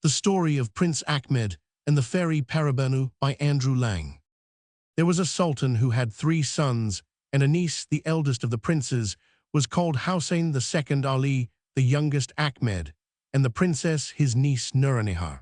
The Story of Prince Ahmed and the Fairy Paribanou by Andrew Lang. There was a sultan who had 3 sons, and a niece, the eldest of the princes, was called Hussein II Ali, the youngest Ahmed, and the princess his niece Nuranihar.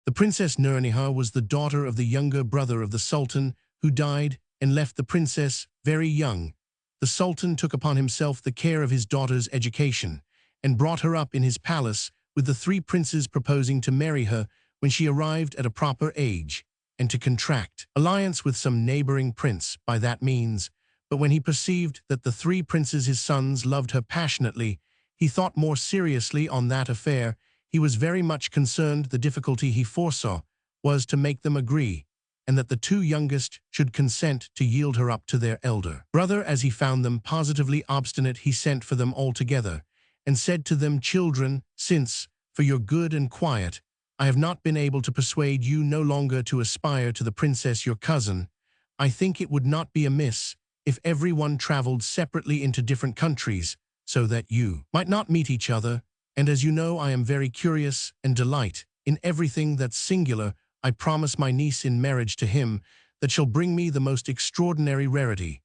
The princess Nuranihar was the daughter of the younger brother of the sultan, who died and left the princess very young. The sultan took upon himself the care of his daughter's education, and brought her up in his palace, with the 3 princes proposing to marry her when she arrived at a proper age, and to contract alliance with some neighboring prince by that means. But when he perceived that the 3 princes his sons loved her passionately, he thought more seriously on that affair. He was very much concerned. The difficulty he foresaw was to make them agree, and that the 2 youngest should consent to yield her up to their elder brother. As he found them positively obstinate, he sent for them all together, and said to them, "Children, since, for your good and quiet, I have not been able to persuade you no longer to aspire to the princess your cousin, I think it would not be amiss if every one traveled separately into different countries, so that you might not meet each other, and as you know I am very curious and delight in everything that's singular, I promise my niece in marriage to him that shall bring me the most extraordinary rarity,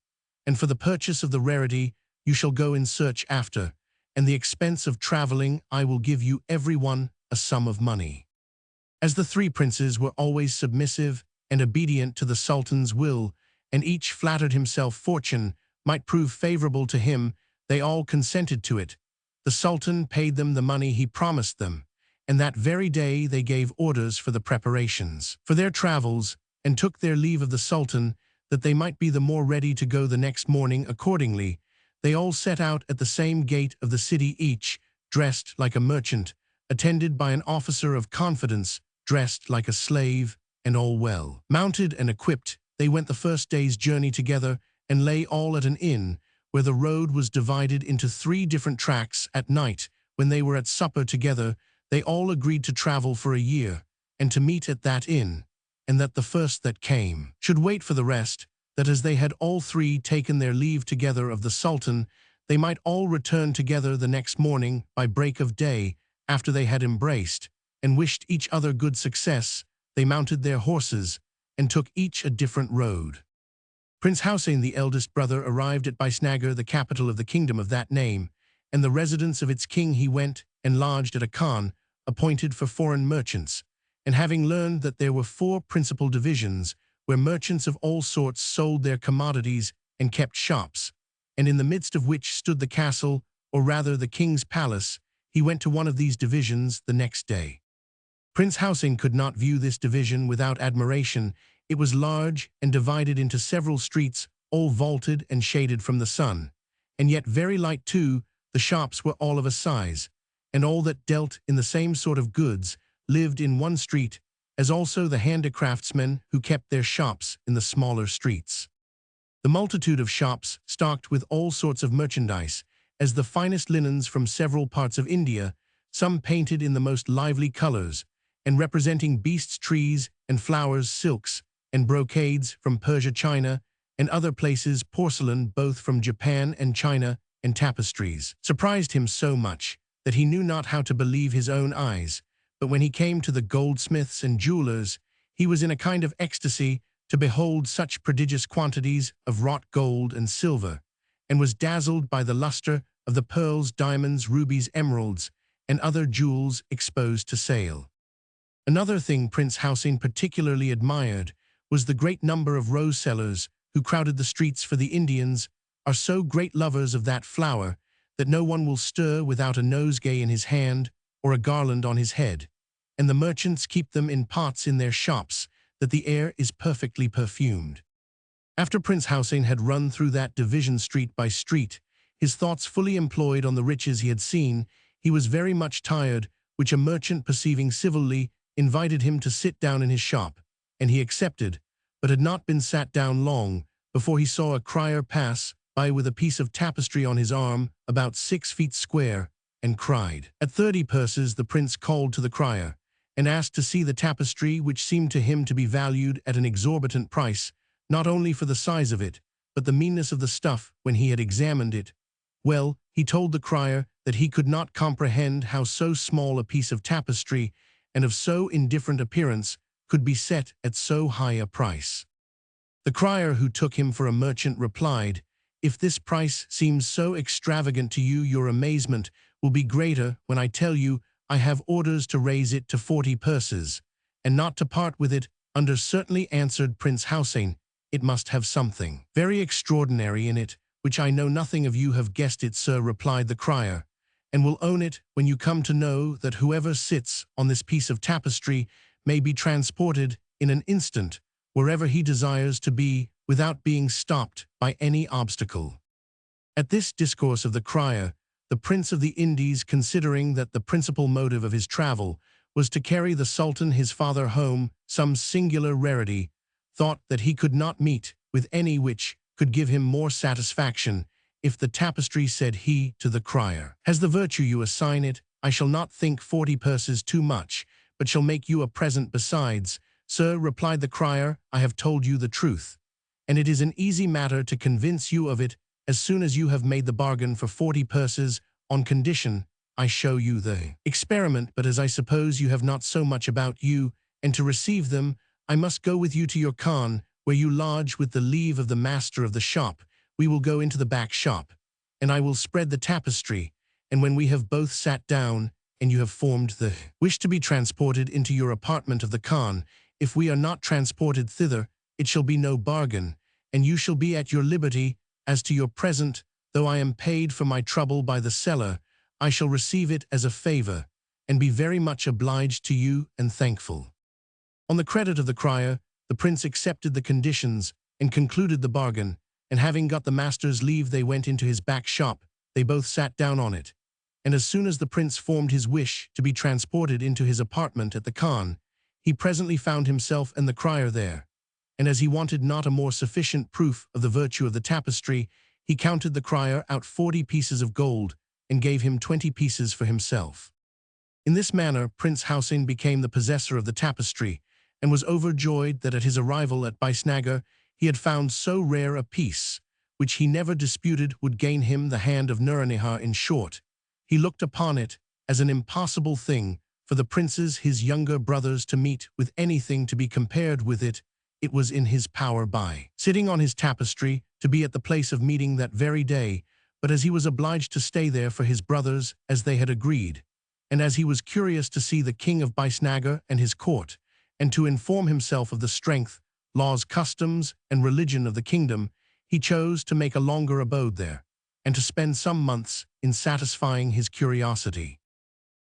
and for the purchase of the rarity you shall go in search after, and the expense of traveling I will give you every one a sum of money." As the 3 princes were always submissive and obedient to the sultan's will, and each flattered himself fortune might prove favorable to him, they all consented to it. The sultan paid them the money he promised them, and that very day they gave orders for the preparations for their travels, and took their leave of the sultan, that they might be the more ready to go the next morning. Accordingly, they all set out at the same gate of the city, each dressed like a merchant, attended by an officer of confidence, dressed like a slave, and all well mounted and equipped. They went the first day's journey together, and lay all at an inn, where the road was divided into 3 different tracks. At night, when they were at supper together, they all agreed to travel for a year, and to meet at that inn, and that the first that came should wait for the rest, that as they had all 3 taken their leave together of the sultan, they might all return together the next morning by break of day. After they had embraced and wished each other good success, they mounted their horses and took each a different road. Prince Hussein, the eldest brother, arrived at Bisnagar, the capital of the kingdom of that name, and the residence of its king. He went and lodged at a khan appointed for foreign merchants, and having learned that there were 4 principal divisions, where merchants of all sorts sold their commodities and kept shops, and in the midst of which stood the castle, or rather the king's palace, he went to one of these divisions the next day. Prince Hussein could not view this division without admiration. It was large and divided into several streets, all vaulted and shaded from the sun, and yet very light too. The shops were all of a size, and all that dealt in the same sort of goods lived in one street, as also the handicraftsmen who kept their shops in the smaller streets. The multitude of shops, stocked with all sorts of merchandise, as the finest linens from several parts of India, some painted in the most lively colors, and representing beasts, trees, and flowers, silks, and brocades from Persia, China, and other places, porcelain both from Japan and China, and tapestries, surprised him so much that he knew not how to believe his own eyes. But when he came to the goldsmiths and jewelers, he was in a kind of ecstasy to behold such prodigious quantities of wrought gold and silver, and was dazzled by the luster of the pearls, diamonds, rubies, emeralds, and other jewels exposed to sale. Another thing Prince Hussein particularly admired was the great number of rose sellers who crowded the streets, for the Indians are so great lovers of that flower that no one will stir without a nosegay in his hand or a garland on his head, and the merchants keep them in pots in their shops, that the air is perfectly perfumed. After Prince Hussein had run through that division street by street, his thoughts fully employed on the riches he had seen, he was very much tired, which a merchant, perceiving civilly, invited him to sit down in his shop, and he accepted, but had not been sat down long before he saw a crier pass by with a piece of tapestry on his arm about 6 feet square, and cried. At 30 purses the prince called to the crier, and asked to see the tapestry, which seemed to him to be valued at an exorbitant price, not only for the size of it, but the meanness of the stuff. When he had examined it well, he told the crier that he could not comprehend how so small a piece of tapestry and of so indifferent appearance, could be set at so high a price. The crier who took him for a merchant replied, "If this price seems so extravagant to you, your amazement will be greater when I tell you I have orders to raise it to 40 purses, and not to part with it under." "Certainly," answered Prince Hussein, "it must have something very extraordinary in it, which I know nothing of." "You have guessed it, sir," replied the crier, "and will own it when you come to know that whoever sits on this piece of tapestry may be transported in an instant wherever he desires to be without being stopped by any obstacle." At this discourse of the crier, the Prince of the Indies, considering that the principal motive of his travel was to carry the Sultan his father home some singular rarity, thought that he could not meet with any which could give him more satisfaction. "If the tapestry," said he to the crier, "has the virtue you assign it, I shall not think 40 purses too much, but shall make you a present besides." "Sir," replied the crier, "I have told you the truth, and it is an easy matter to convince you of it as soon as you have made the bargain for 40 purses, on condition I show you the experiment. But as I suppose you have not so much about you, and to receive them, I must go with you to your khan, where you lodge. With the leave of the master of the shop, we will go into the back shop, and I will spread the tapestry, and when we have both sat down, and you have formed the wish to be transported into your apartment of the khan, if we are not transported thither, it shall be no bargain, and you shall be at your liberty. As to your present, though I am paid for my trouble by the seller, I shall receive it as a favor, and be very much obliged to you and thankful." On the credit of the crier, the prince accepted the conditions and concluded the bargain, and having got the master's leave, they went into his back shop. They both sat down on it, and as soon as the prince formed his wish to be transported into his apartment at the khan, he presently found himself and the crier there, and as he wanted not a more sufficient proof of the virtue of the tapestry, he counted the crier out 40 pieces of gold, and gave him 20 pieces for himself. In this manner Prince Hussein became the possessor of the tapestry, and was overjoyed that at his arrival at Bisnagar he had found so rare a piece, which he never disputed would gain him the hand of Nuranihar. In short, he looked upon it as an impossible thing for the princes his younger brothers to meet with anything to be compared with it. It was in his power, by sitting on his tapestry, to be at the place of meeting that very day, but as he was obliged to stay there for his brothers as they had agreed, and as he was curious to see the king of Bisnagar and his court, and to inform himself of the strength, laws, customs, and religion of the kingdom, he chose to make a longer abode there, and to spend some months in satisfying his curiosity.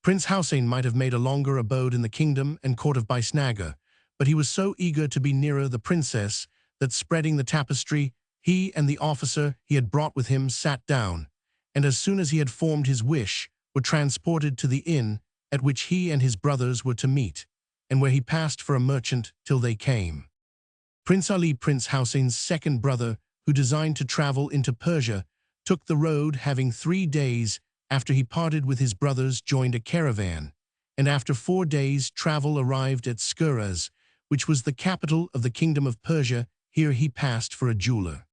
Prince Hussein might have made a longer abode in the kingdom and court of Bisnagar, but he was so eager to be nearer the princess that, spreading the tapestry, he and the officer he had brought with him sat down, and as soon as he had formed his wish, were transported to the inn at which he and his brothers were to meet, and where he passed for a merchant till they came. Prince Ali, Prince Hussein's second brother, who designed to travel into Persia, took the road, having 3 days after he parted with his brothers joined a caravan, and after 4 days' travel arrived at Shiraz, which was the capital of the kingdom of Persia. Here he passed for a jeweler.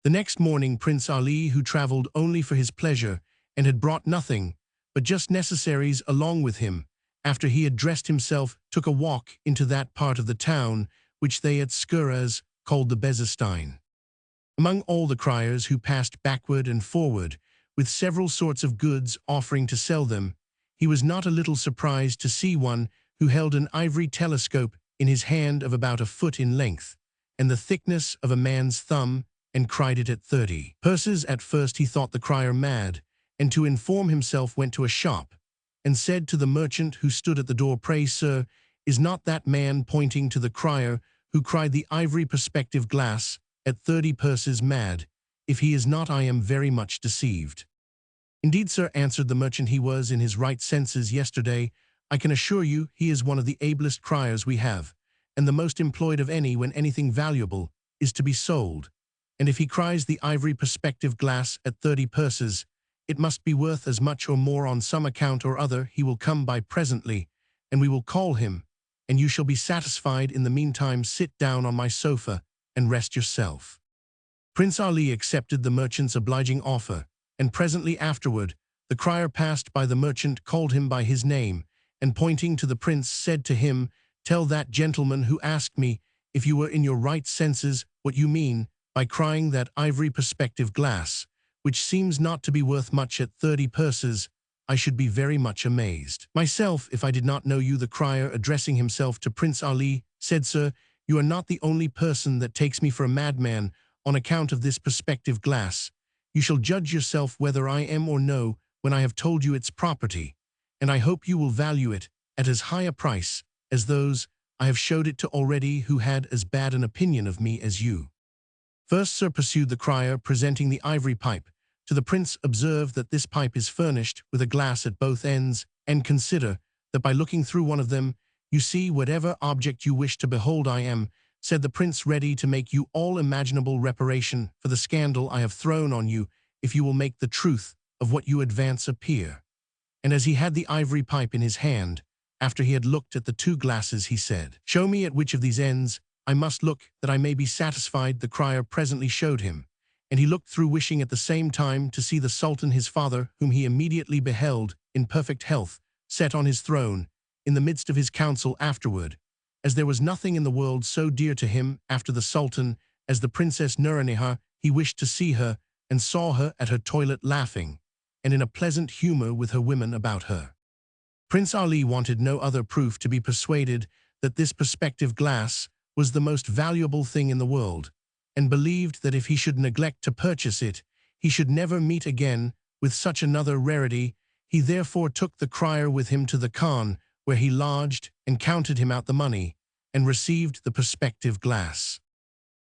The next morning Prince Ali, who traveled only for his pleasure and had brought nothing but just necessaries along with him, after he had dressed himself, took a walk into that part of the town which they at Shiraz called the Bezestein. Among all the criers who passed backward and forward, with several sorts of goods offering to sell them, he was not a little surprised to see one who held an ivory telescope in his hand of about a foot in length, and the thickness of a man's thumb, and cried it at 30 purses. At first he thought the crier mad, and to inform himself went to a shop, and said to the merchant who stood at the door, "Pray, sir, is not that man," pointing to the crier, who cried the ivory perspective glass at 30 purses, "mad? If he is not, I am very much deceived." "Indeed, sir," answered the merchant, "he was in his right senses yesterday. I can assure you he is one of the ablest criers we have, and the most employed of any when anything valuable is to be sold. And if he cries the ivory perspective glass at 30 purses, it must be worth as much or more on some account or other. He will come by presently, and we will call him, and you shall be satisfied. In the meantime, sit down on my sofa and rest yourself." Prince Ali accepted the merchant's obliging offer, and presently afterward the crier passed by the merchant, called him by his name, and pointing to the prince said to him, "Tell that gentleman who asked me if you were in your right senses what you mean by crying that ivory perspective glass, which seems not to be worth much at 30 purses. I should be very much amazed myself if I did not know you." The crier, addressing himself to Prince Ali, said, "Sir, you are not the only person that takes me for a madman on account of this perspective glass. You shall judge yourself whether I am or no when I have told you its property, and I hope you will value it at as high a price as those I have showed it to already who had as bad an opinion of me as you." "First, sir," pursued the crier, presenting the ivory pipe to the prince, "observe that this pipe is furnished with a glass at both ends, and consider that by looking through one of them, you see whatever object you wish to behold. I am," said the prince, "ready to make you all imaginable reparation for the scandal I have thrown on you, if you will make the truth of what you advance appear." And as he had the ivory pipe in his hand, after he had looked at the two glasses, he said, "Show me at which of these ends I must look, that I may be satisfied." The crier presently showed him, and he looked through, wishing at the same time to see the Sultan his father, whom he immediately beheld, in perfect health, set on his throne, in the midst of his council. Afterward, as there was nothing in the world so dear to him after the Sultan as the Princess Nuranihar, he wished to see her, and saw her at her toilet laughing, and in a pleasant humor with her women about her. Prince Ali wanted no other proof to be persuaded that this perspective glass was the most valuable thing in the world, and believed that if he should neglect to purchase it, he should never meet again with such another rarity. He therefore took the crier with him to the Khan, where he lodged, and counted him out the money, and received the perspective glass.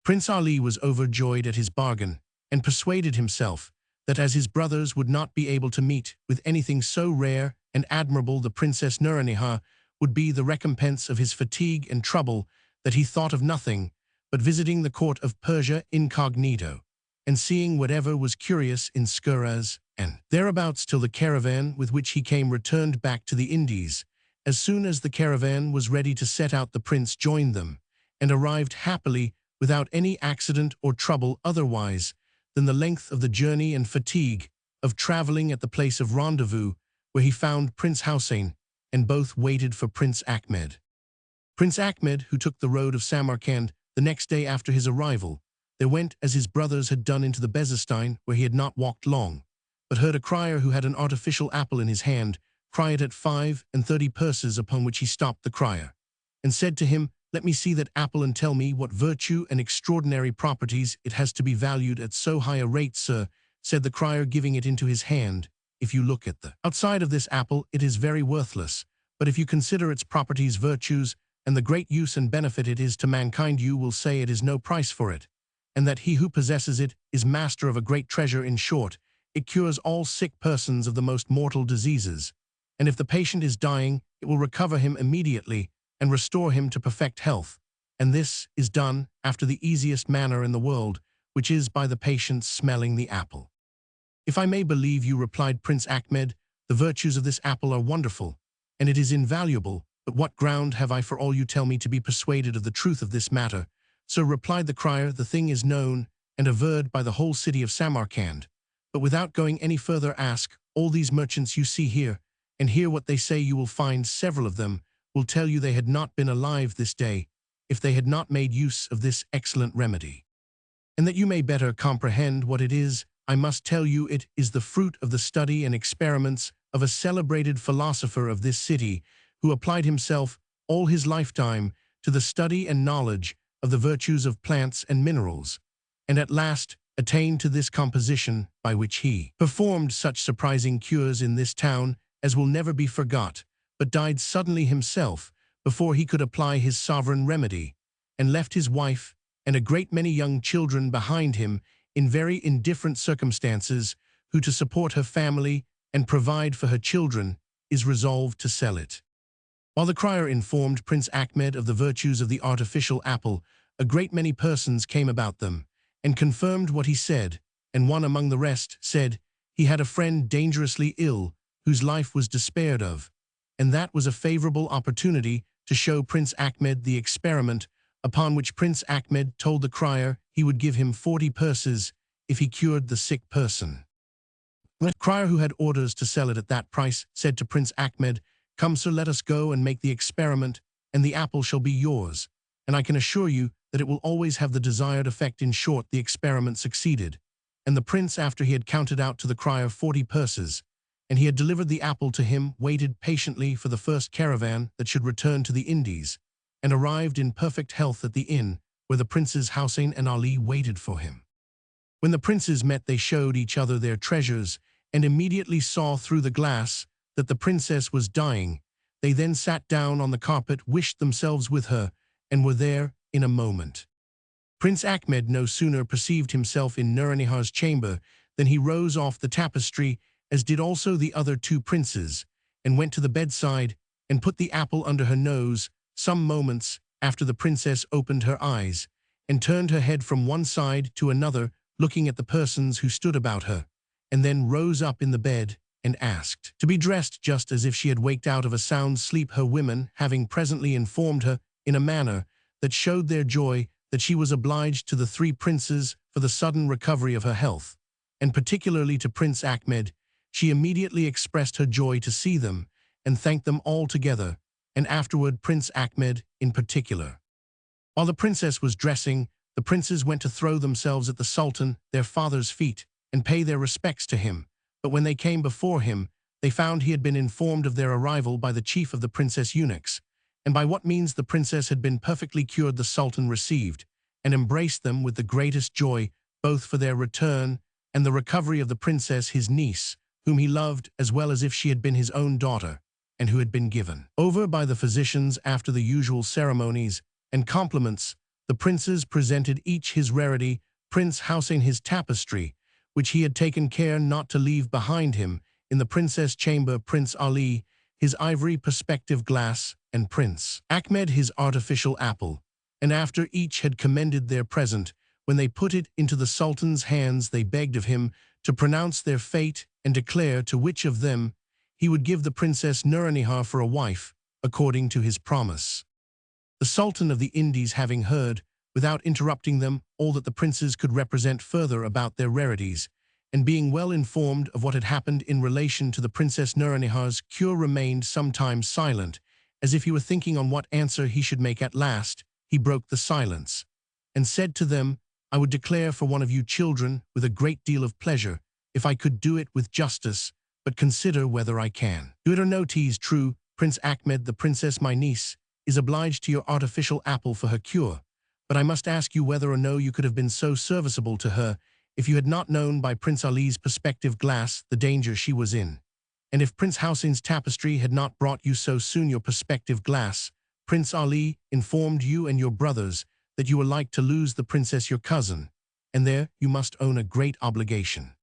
Prince Ali was overjoyed at his bargain, and persuaded himself that as his brothers would not be able to meet with anything so rare and admirable, the Princess Nuranihar would be the recompense of his fatigue and trouble, that he thought of nothing but visiting the court of Persia incognito, and seeing whatever was curious in Shiraz and thereabouts, till the caravan with which he came returned back to the Indies. As soon as the caravan was ready to set out, the prince joined them, and arrived happily without any accident or trouble otherwise than the length of the journey and fatigue of traveling at the place of rendezvous, where he found Prince Hussein, and both waited for Prince Ahmed. Prince Ahmed, who took the road of Samarkand the next day after his arrival, there went as his brothers had done into the Bezestein, where he had not walked long, but heard a crier who had an artificial apple in his hand cry it at 35 purses, upon which he stopped the crier, and said to him, "Let me see that apple, and tell me what virtue and extraordinary properties it has to be valued at so high a rate." "Sir," said the crier, giving it into his hand, "if you look at the outside of this apple, it is very worthless, but if you consider its properties, virtues, and the great use and benefit it is to mankind, you will say it is no price for it, and that he who possesses it is master of a great treasure. In short, it cures all sick persons of the most mortal diseases, and if the patient is dying, it will recover him immediately and restore him to perfect health, and this is done after the easiest manner in the world, which is by the patient smelling the apple." "If I may believe you," replied Prince Ahmed, "the virtues of this apple are wonderful, and it is invaluable. But what ground have I for all you tell me to be persuaded of the truth of this matter?" "Sir," replied the crier, "the thing is known and averred by the whole city of Samarkand. But without going any further, ask all these merchants you see here, and hear what they say. You will find several of them will tell you they had not been alive this day if they had not made use of this excellent remedy. And that you may better comprehend what it is, I must tell you it is the fruit of the study and experiments of a celebrated philosopher of this city, who applied himself all his lifetime to the study and knowledge of the virtues of plants and minerals, and at last attained to this composition, by which he performed such surprising cures in this town as will never be forgot, but died suddenly himself before he could apply his sovereign remedy, and left his wife and a great many young children behind him in very indifferent circumstances, who, to support her family and provide for her children, is resolved to sell it." While the crier informed Prince Ahmed of the virtues of the artificial apple, a great many persons came about them, and confirmed what he said, and one among the rest said he had a friend dangerously ill, whose life was despaired of, and that was a favorable opportunity to show Prince Ahmed the experiment, upon which Prince Ahmed told the crier he would give him 40 purses if he cured the sick person. The crier, who had orders to sell it at that price, said to Prince Ahmed, "Come, sir, let us go and make the experiment, and the apple shall be yours. And I can assure you that it will always have the desired effect." In short, the experiment succeeded. And the prince, after he had counted out to the crier 40 purses, and he had delivered the apple to him, waited patiently for the first caravan that should return to the Indies, and arrived in perfect health at the inn where the princes Hussein and Ali waited for him. When the princes met, they showed each other their treasures, and immediately saw through the glass that the princess was dying. They then sat down on the carpet, wished themselves with her, and were there in a moment. Prince Ahmed no sooner perceived himself in Nur-Nihar's chamber than he rose off the tapestry, as did also the other 2 princes, and went to the bedside and put the apple under her nose. Some moments after, the princess opened her eyes and turned her head from one side to another, looking at the persons who stood about her, and then rose up in the bed and asked to be dressed, just as if she had waked out of a sound sleep. Her women having presently informed her in a manner that showed their joy that she was obliged to the 3 princes for the sudden recovery of her health, and particularly to Prince Ahmed, she immediately expressed her joy to see them and thanked them all together, and afterward Prince Ahmed in particular. While the princess was dressing, the princes went to throw themselves at the Sultan, their father's feet, and pay their respects to him. But when they came before him, they found he had been informed of their arrival by the chief of the princess eunuchs, and by what means the princess had been perfectly cured. The Sultan received and embraced them with the greatest joy, both for their return and the recovery of the princess, his niece, whom he loved as well as if she had been his own daughter, and who had been given over by the physicians. After the usual ceremonies and compliments, the princes presented each his rarity, Prince Hussein his tapestry, which he had taken care not to leave behind him in the princess' chamber, Prince Ali his ivory perspective glass, and Prince Ahmed his artificial apple. And after each had commended their present, when they put it into the Sultan's hands, they begged of him to pronounce their fate and declare to which of them he would give the Princess Nur-Nihar for a wife, according to his promise. The Sultan of the Indies, having heard, without interrupting them, all that the princes could represent further about their rarities, and being well informed of what had happened in relation to the Princess Nur-Nihar's cure, remained sometimes silent, as if he were thinking on what answer he should make. At last he broke the silence, and said to them, "I would declare for one of you children with a great deal of pleasure, if I could do it with justice, but consider whether I can do it or no. 'Tis true, Prince Ahmed, the princess my niece is obliged to your artificial apple for her cure, but I must ask you whether or no you could have been so serviceable to her if you had not known by Prince Ali's perspective glass the danger she was in, and if Prince Hussein's tapestry had not brought you so soon your perspective glass. Prince Ali informed you and your brothers that you were like to lose the princess your cousin, and there you must own a great obligation.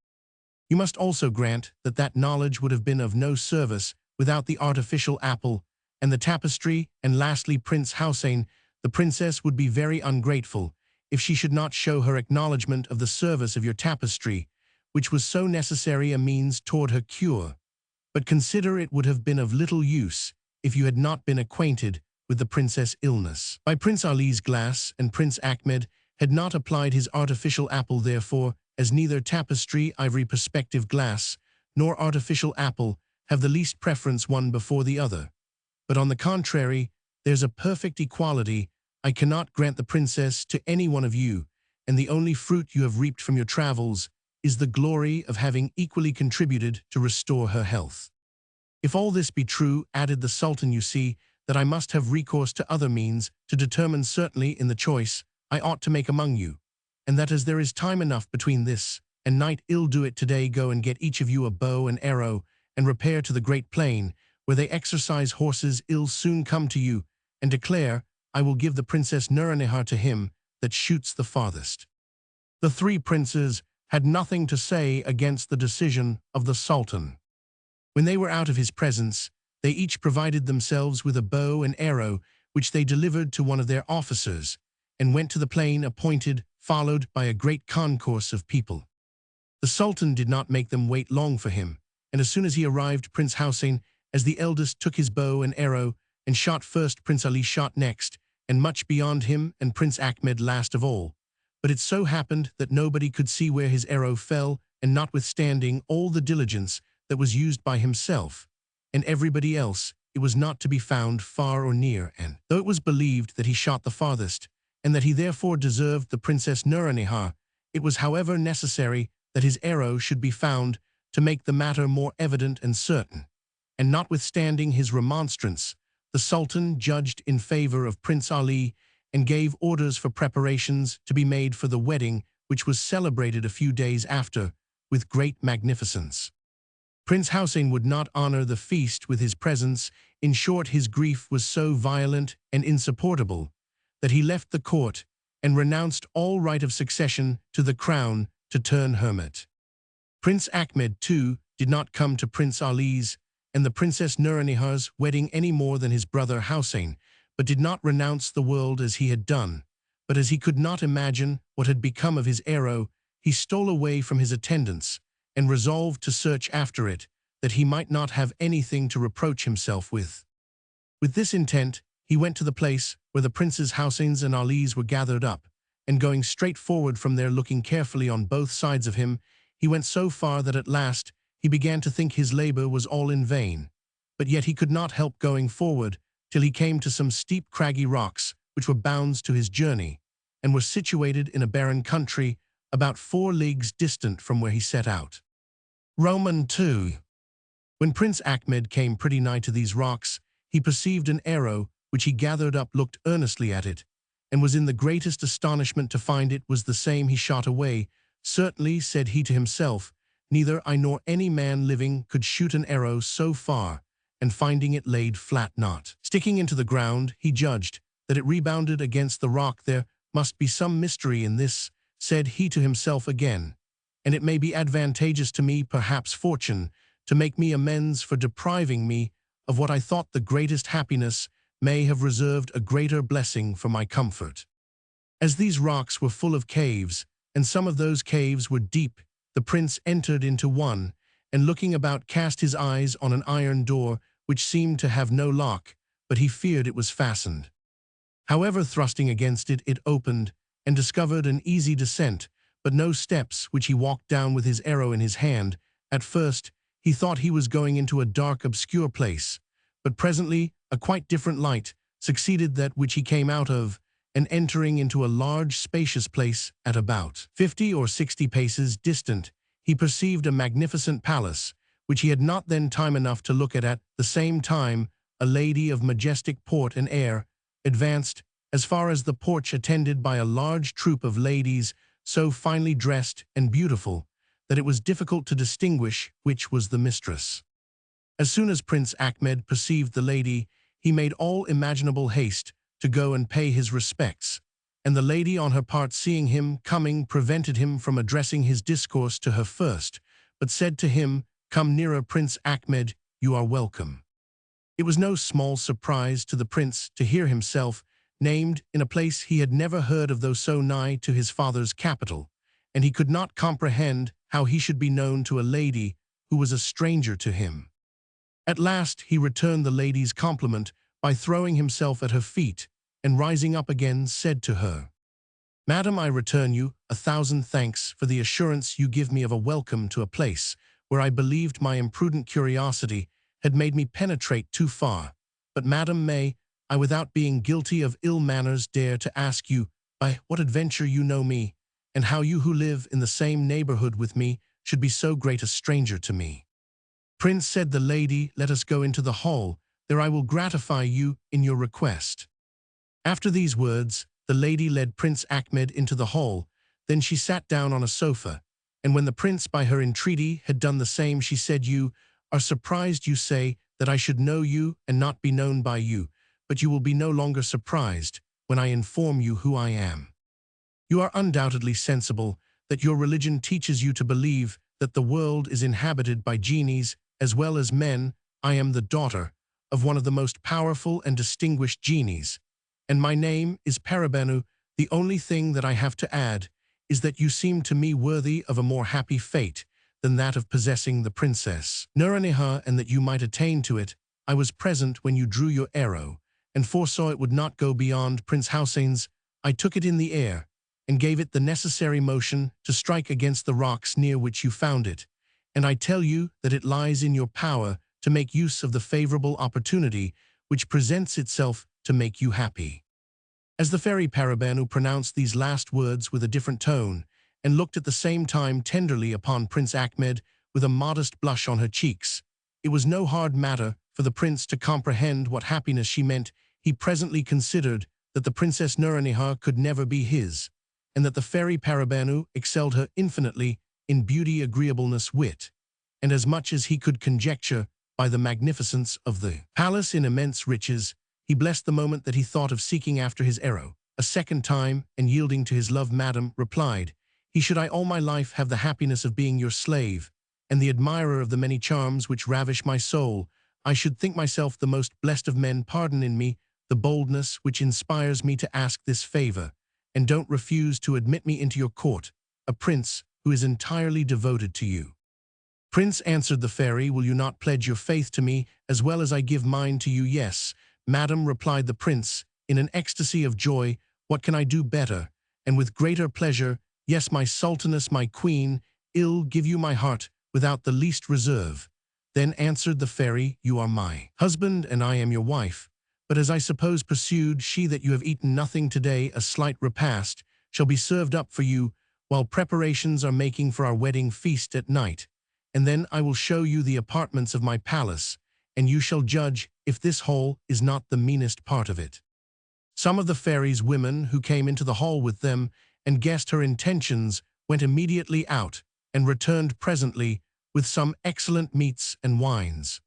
You must also grant that that knowledge would have been of no service without the artificial apple and the tapestry, and lastly, Prince Hussein, the princess would be very ungrateful if she should not show her acknowledgement of the service of your tapestry, which was so necessary a means toward her cure. But consider, it would have been of little use if you had not been acquainted with the princess' illness by Prince Ali's glass, and Prince Ahmed had not applied his artificial apple. Therefore, as neither tapestry, ivory perspective glass, nor artificial apple have the least preference one before the other, but on the contrary, there's a perfect equality, I cannot grant the princess to any one of you, and the only fruit you have reaped from your travels is the glory of having equally contributed to restore her health. If all this be true, added the Sultan, you see that I must have recourse to other means to determine certainly in the choice I ought to make among you, and that as there is time enough between this and night, I'll do it today. Go and get each of you a bow and arrow, and repair to the great plain where they exercise horses. I'll soon come to you and declare I will give the Princess Nur-Nihar to him that shoots the farthest." The 3 princes had nothing to say against the decision of the Sultan. When they were out of his presence, they each provided themselves with a bow and arrow, which they delivered to one of their officers, and went to the plain appointed, followed by a great concourse of people. The Sultan did not make them wait long for him, and as soon as he arrived, Prince Hussein, as the eldest, took his bow and arrow, and shot first. Prince Ali shot next, and much beyond him, and Prince Ahmed last of all. But it so happened that nobody could see where his arrow fell, and notwithstanding all the diligence that was used by himself and everybody else, it was not to be found far or near, and though it was believed that he shot the farthest, and that he therefore deserved the Princess Nuranihar, it was however necessary that his arrow should be found to make the matter more evident and certain. And notwithstanding his remonstrance, the Sultan judged in favor of Prince Ali and gave orders for preparations to be made for the wedding, which was celebrated a few days after, with great magnificence. Prince Hussein would not honor the feast with his presence. In short, his grief was so violent and insupportable that he left the court and renounced all right of succession to the crown to turn hermit. Prince Ahmed, too, did not come to Prince Ali's and the Princess Nuranihar's wedding any more than his brother Hussein, but did not renounce the world as he had done. But as he could not imagine what had become of his arrow, he stole away from his attendants and resolved to search after it, that he might not have anything to reproach himself with. With this intent, he went to the place where the princes Hussein's and Ali's were gathered up, and going straight forward from there, looking carefully on both sides of him, he went so far that at last he began to think his labor was all in vain. But yet he could not help going forward till he came to some steep craggy rocks which were bounds to his journey, and were situated in a barren country about 4 leagues distant from where he set out. Roman 2. When Prince Ahmed came pretty nigh to these rocks, he perceived an arrow which he gathered up, looked earnestly at it, and was in the greatest astonishment to find it was the same he shot away. Certainly, said he to himself, neither I nor any man living could shoot an arrow so far, and finding it laid flat, not sticking into the ground, he judged that it rebounded against the rock. There must be some mystery in this, said he to himself again, and it may be advantageous to me, perhaps fortune, to make me amends for depriving me of what I thought the greatest happiness, may have reserved a greater blessing for my comfort. As these rocks were full of caves, and some of those caves were deep, the prince entered into one, and looking about cast his eyes on an iron door which seemed to have no lock, but he feared it was fastened. However, thrusting against it, it opened, and discovered an easy descent, but no steps, which he walked down with his arrow in his hand. At first, he thought he was going into a dark, obscure place, but presently a quite different light succeeded that which he came out of, and entering into a large, spacious place at about 50 or 60 paces distant, he perceived a magnificent palace, which he had not then time enough to look at the same time. A lady of majestic port and air advanced as far as the porch, attended by a large troop of ladies, so finely dressed and beautiful that it was difficult to distinguish which was the mistress. As soon as Prince Ahmed perceived the lady, he made all imaginable haste to go and pay his respects, and the lady on her part, seeing him coming, prevented him from addressing his discourse to her first, but said to him, "Come nearer, Prince Ahmed, you are welcome." It was no small surprise to the prince to hear himself named in a place he had never heard of, though so nigh to his father's capital, and he could not comprehend how he should be known to a lady who was a stranger to him. At last he returned the lady's compliment by throwing himself at her feet, and rising up again said to her, "Madam, I return you 1,000 thanks for the assurance you give me of a welcome to a place where I believed my imprudent curiosity had made me penetrate too far. But, madam, may I, without being guilty of ill manners, dare to ask you by what adventure you know me, and how you who live in the same neighborhood with me should be so great a stranger to me?" "Prince," said the lady, "let us go into the hall. There I will gratify you in your request." After these words, the lady led Prince Ahmed into the hall. Then she sat down on a sofa, and when the prince by her entreaty had done the same, she said, "You are surprised, you say, that I should know you and not be known by you, but you will be no longer surprised when I inform you who I am. You are undoubtedly sensible that your religion teaches you to believe that the world is inhabited by genies as well as men. I am the daughter of one of the most powerful and distinguished genies, and my name is Paribanou. The only thing that I have to add is that you seem to me worthy of a more happy fate than that of possessing the Princess Nuranihar, and that you might attain to it. I was present when you drew your arrow, and foresaw it would not go beyond Prince Hussein's. I took it in the air, and gave it the necessary motion to strike against the rocks near which you found it, and I tell you that it lies in your power to make use of the favorable opportunity which presents itself to make you happy." As the Fairy Paribanou pronounced these last words with a different tone, and looked at the same time tenderly upon Prince Ahmed with a modest blush on her cheeks, it was no hard matter for the prince to comprehend what happiness she meant. He presently considered that the Princess Nuranihar could never be his, and that the Fairy Paribanou excelled her infinitely in beauty, agreeableness, wit, and as much as he could conjecture by the magnificence of the palace in immense riches, he blessed the moment that he thought of seeking after his arrow a second time, and yielding to his love, madam, replied, "He should I all my life have the happiness of being your slave, and the admirer of the many charms which ravish my soul, I should think myself the most blessed of men. Pardon in me the boldness which inspires me to ask this favor, and don't refuse to admit me into your court, a prince who is entirely devoted to you." "Prince," answered the fairy, "will you not pledge your faith to me as well as I give mine to you?" "Yes, madam," replied the prince, in an ecstasy of joy. "What can I do better, and with greater pleasure? Yes, my sultaness, my queen, I'll give you my heart without the least reserve." "Then," answered the fairy, "you are my husband and I am your wife. But as I suppose," pursued she, "that you have eaten nothing today, a slight repast shall be served up for you while preparations are making for our wedding feast at night, and then I will show you the apartments of my palace, and you shall judge if this hall is not the meanest part of it." Some of the fairy's women who came into the hall with them and guessed her intentions went immediately out and returned presently with some excellent meats and wines.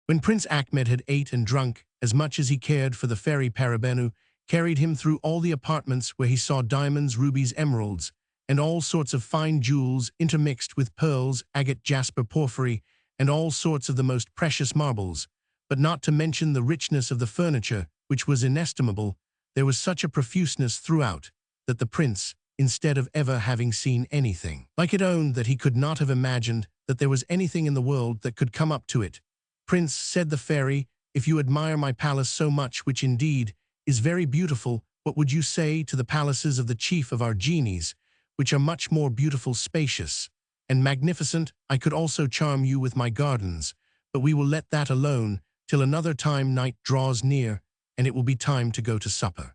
When Prince Ahmed had ate and drunk as much as he cared for, the Fairy Paribanou carried him through all the apartments where he saw diamonds, rubies, emeralds, and all sorts of fine jewels intermixed with pearls, agate, jasper, porphyry, and all sorts of the most precious marbles, but not to mention the richness of the furniture, which was inestimable. There was such a profuseness throughout that the prince, instead of ever having seen anything like it, owned that he could not have imagined that there was anything in the world that could come up to it. "Prince," said the fairy, "if you admire my palace so much, which indeed is very beautiful, what would you say to the palaces of the chief of our genies, which are much more beautiful, spacious, and magnificent? I could also charm you with my gardens, but we will let that alone till another time. Night draws near, and it will be time to go to supper."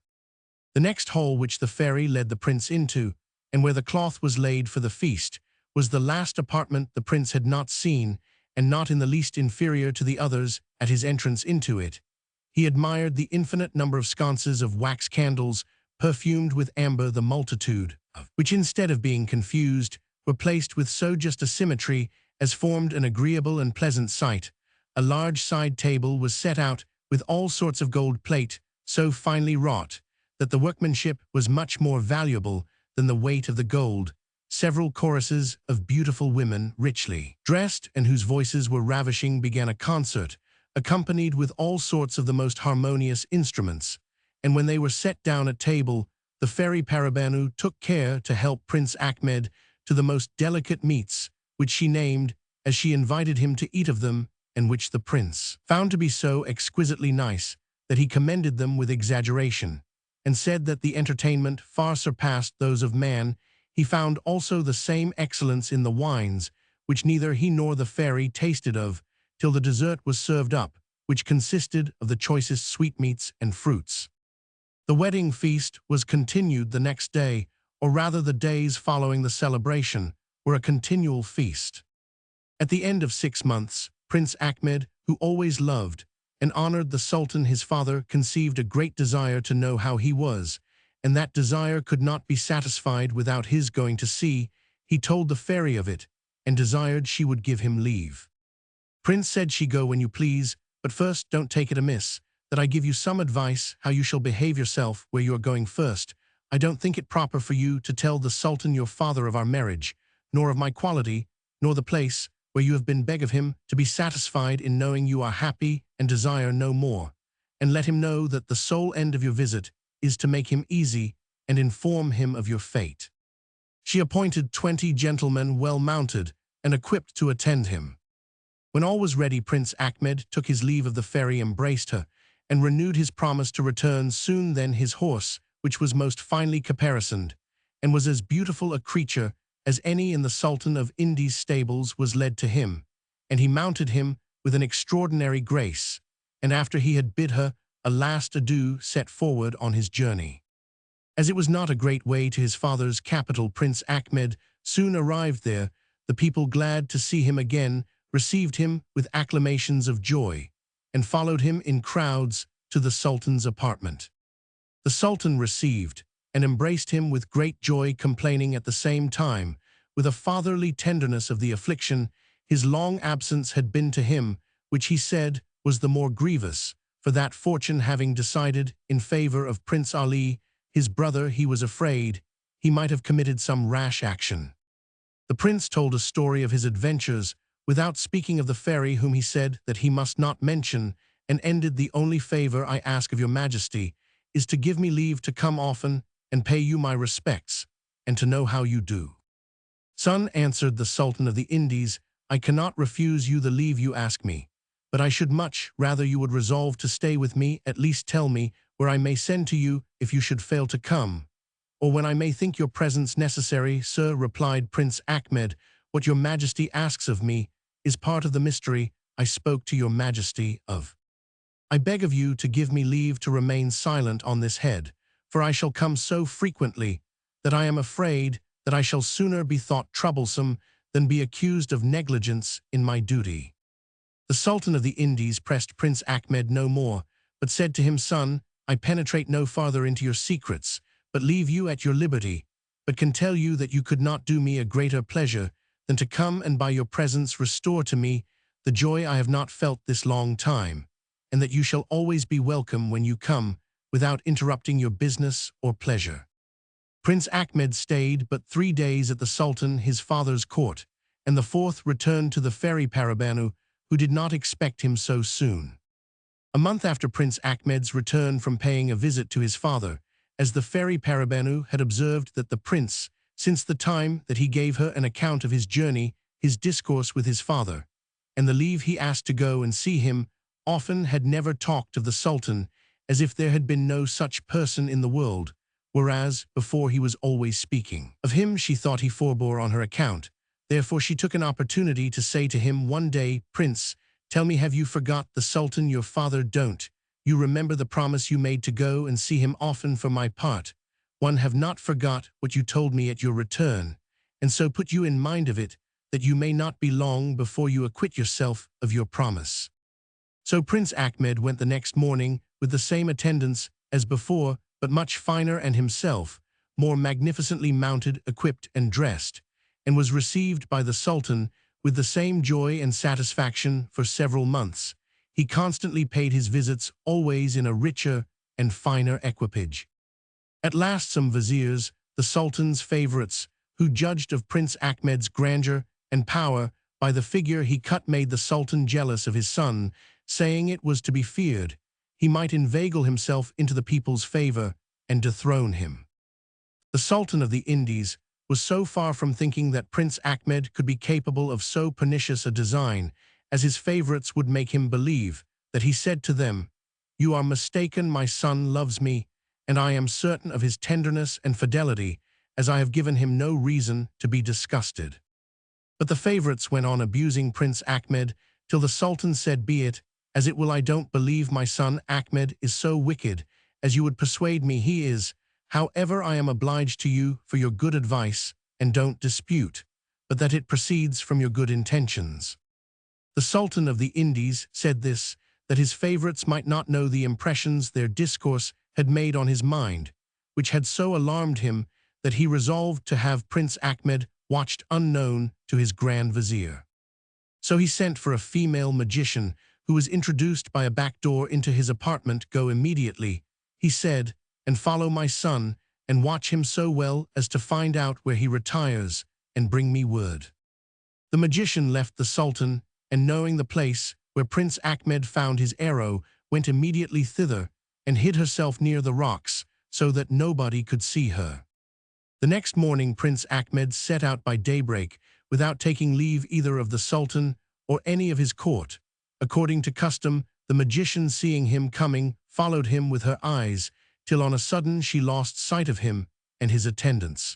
The next hall which the fairy led the prince into, and where the cloth was laid for the feast, was the last apartment the prince had not seen, and not in the least inferior to the others. At his entrance into it, he admired the infinite number of sconces of wax candles, perfumed with amber, the multitude of which, instead of being confused, were placed with so just a symmetry as formed an agreeable and pleasant sight. A large side table was set out with all sorts of gold plate, so finely wrought that the workmanship was much more valuable than the weight of the gold. Several choruses of beautiful women, richly dressed and whose voices were ravishing, began a concert, accompanied with all sorts of the most harmonious instruments, and when they were set down at table, the Fairy Paribanou took care to help Prince Ahmed to the most delicate meats, which she named as she invited him to eat of them, and which the prince found to be so exquisitely nice that he commended them with exaggeration, and said that the entertainment far surpassed those of man. He found also the same excellence in the wines, which neither he nor the fairy tasted of, till the dessert was served up, which consisted of the choicest sweetmeats and fruits. The wedding feast was continued the next day, or rather the days following the celebration were a continual feast. At the end of 6 months, Prince Ahmed, who always loved and honored the Sultan his father, conceived a great desire to know how he was, and that desire could not be satisfied without his going to see. He told the fairy of it, and desired she would give him leave. "Prince," said she, "go when you please, but first don't take it amiss that I give you some advice how you shall behave yourself where you are going first. I don't think it proper for you to tell the Sultan your father of our marriage, nor of my quality, nor the place where you have been. Beg of him to be satisfied in knowing you are happy and desire no more, and let him know that the sole end of your visit is to make him easy and inform him of your fate." She appointed 20 gentlemen well mounted and equipped to attend him. When all was ready, Prince Ahmed took his leave of the fairy, embraced her, and renewed his promise to return soon. Then his horse, which was most finely caparisoned, and was as beautiful a creature as any in the Sultan of India's stables, was led to him, and he mounted him with an extraordinary grace, and after he had bid her a last adieu set forward on his journey. As it was not a great way to his father's capital, Prince Ahmed soon arrived there. The people, glad to see him again, received him with acclamations of joy, and followed him in crowds to the Sultan's apartment. The Sultan received and embraced him with great joy, complaining at the same time, with a fatherly tenderness, of the affliction his long absence had been to him, which he said was the more grievous, for that fortune having decided in favor of Prince Ali, his brother, he was afraid he might have committed some rash action. The prince told a story of his adventures, without speaking of the fairy whom he said that he must not mention, and ended, "The only favor I ask of your majesty is to give me leave to come often and pay you my respects, and to know how you do." "Son," answered the Sultan of the Indies, "I cannot refuse you the leave you ask me, but I should much rather you would resolve to stay with me. At least tell me where I may send to you if you should fail to come, or when I may think your presence necessary." "Sir," replied Prince Ahmed, "what your majesty asks of me is part of the mystery I spoke to your majesty of. I beg of you to give me leave to remain silent on this head, for I shall come so frequently that I am afraid that I shall sooner be thought troublesome than be accused of negligence in my duty." The Sultan of the Indies pressed Prince Ahmed no more, but said to him, "Son, I penetrate no farther into your secrets, but leave you at your liberty, but can tell you that you could not do me a greater pleasure than to come and by your presence restore to me the joy I have not felt this long time, and that you shall always be welcome when you come, without interrupting your business or pleasure." Prince Ahmed stayed but 3 days at the Sultan his father's court, and the 4th returned to the Fairy Paribanou, who did not expect him so soon. A month after Prince Ahmed's return from paying a visit to his father, as the Fairy Paribanou had observed that the prince, since the time that he gave her an account of his journey, his discourse with his father, and the leave he asked to go and see him, often had never talked of the Sultan as if there had been no such person in the world, whereas before he was always speaking of him. She thought he forbore on her account. Therefore she took an opportunity to say to him one day, "Prince, tell me, have you forgot the Sultan your father? Don't you remember the promise you made to go and see him often? For my part, one have not forgot what you told me at your return, and so put you in mind of it, that you may not be long before you acquit yourself of your promise." So Prince Ahmed went the next morning with the same attendants as before, but much finer, and himself more magnificently mounted, equipped, and dressed, and was received by the Sultan with the same joy and satisfaction for several months. He constantly paid his visits, always in a richer and finer equipage. At last some viziers, the Sultan's favorites, who judged of Prince Ahmed's grandeur and power by the figure he cut, made the Sultan jealous of his son, saying it was to be feared he might inveigle himself into the people's favor and dethrone him. The Sultan of the Indies was so far from thinking that Prince Ahmed could be capable of so pernicious a design as his favorites would make him believe, that he said to them, "You are mistaken. My son loves me, and I am certain of his tenderness and fidelity, as I have given him no reason to be disgusted." But the favorites went on abusing Prince Ahmed till the Sultan said, "Be it as it will, I don't believe my son Ahmed is so wicked as you would persuade me he is. However, I am obliged to you for your good advice, and don't dispute, but that it proceeds from your good intentions." The Sultan of the Indies said this, that his favorites might not know the impressions their discourse had made on his mind, which had so alarmed him that he resolved to have Prince Ahmed watched unknown to his Grand Vizier. So he sent for a female magician, who was introduced by a back door into his apartment. "Go immediately," he said, "and follow my son, and watch him so well as to find out where he retires, and bring me word." The magician left the Sultan, and knowing the place where Prince Ahmed found his arrow, went immediately thither, and hid herself near the rocks, so that nobody could see her. The next morning Prince Ahmed set out by daybreak, without taking leave either of the Sultan or any of his court. According to custom, the magician, seeing him coming, followed him with her eyes, till on a sudden she lost sight of him and his attendants.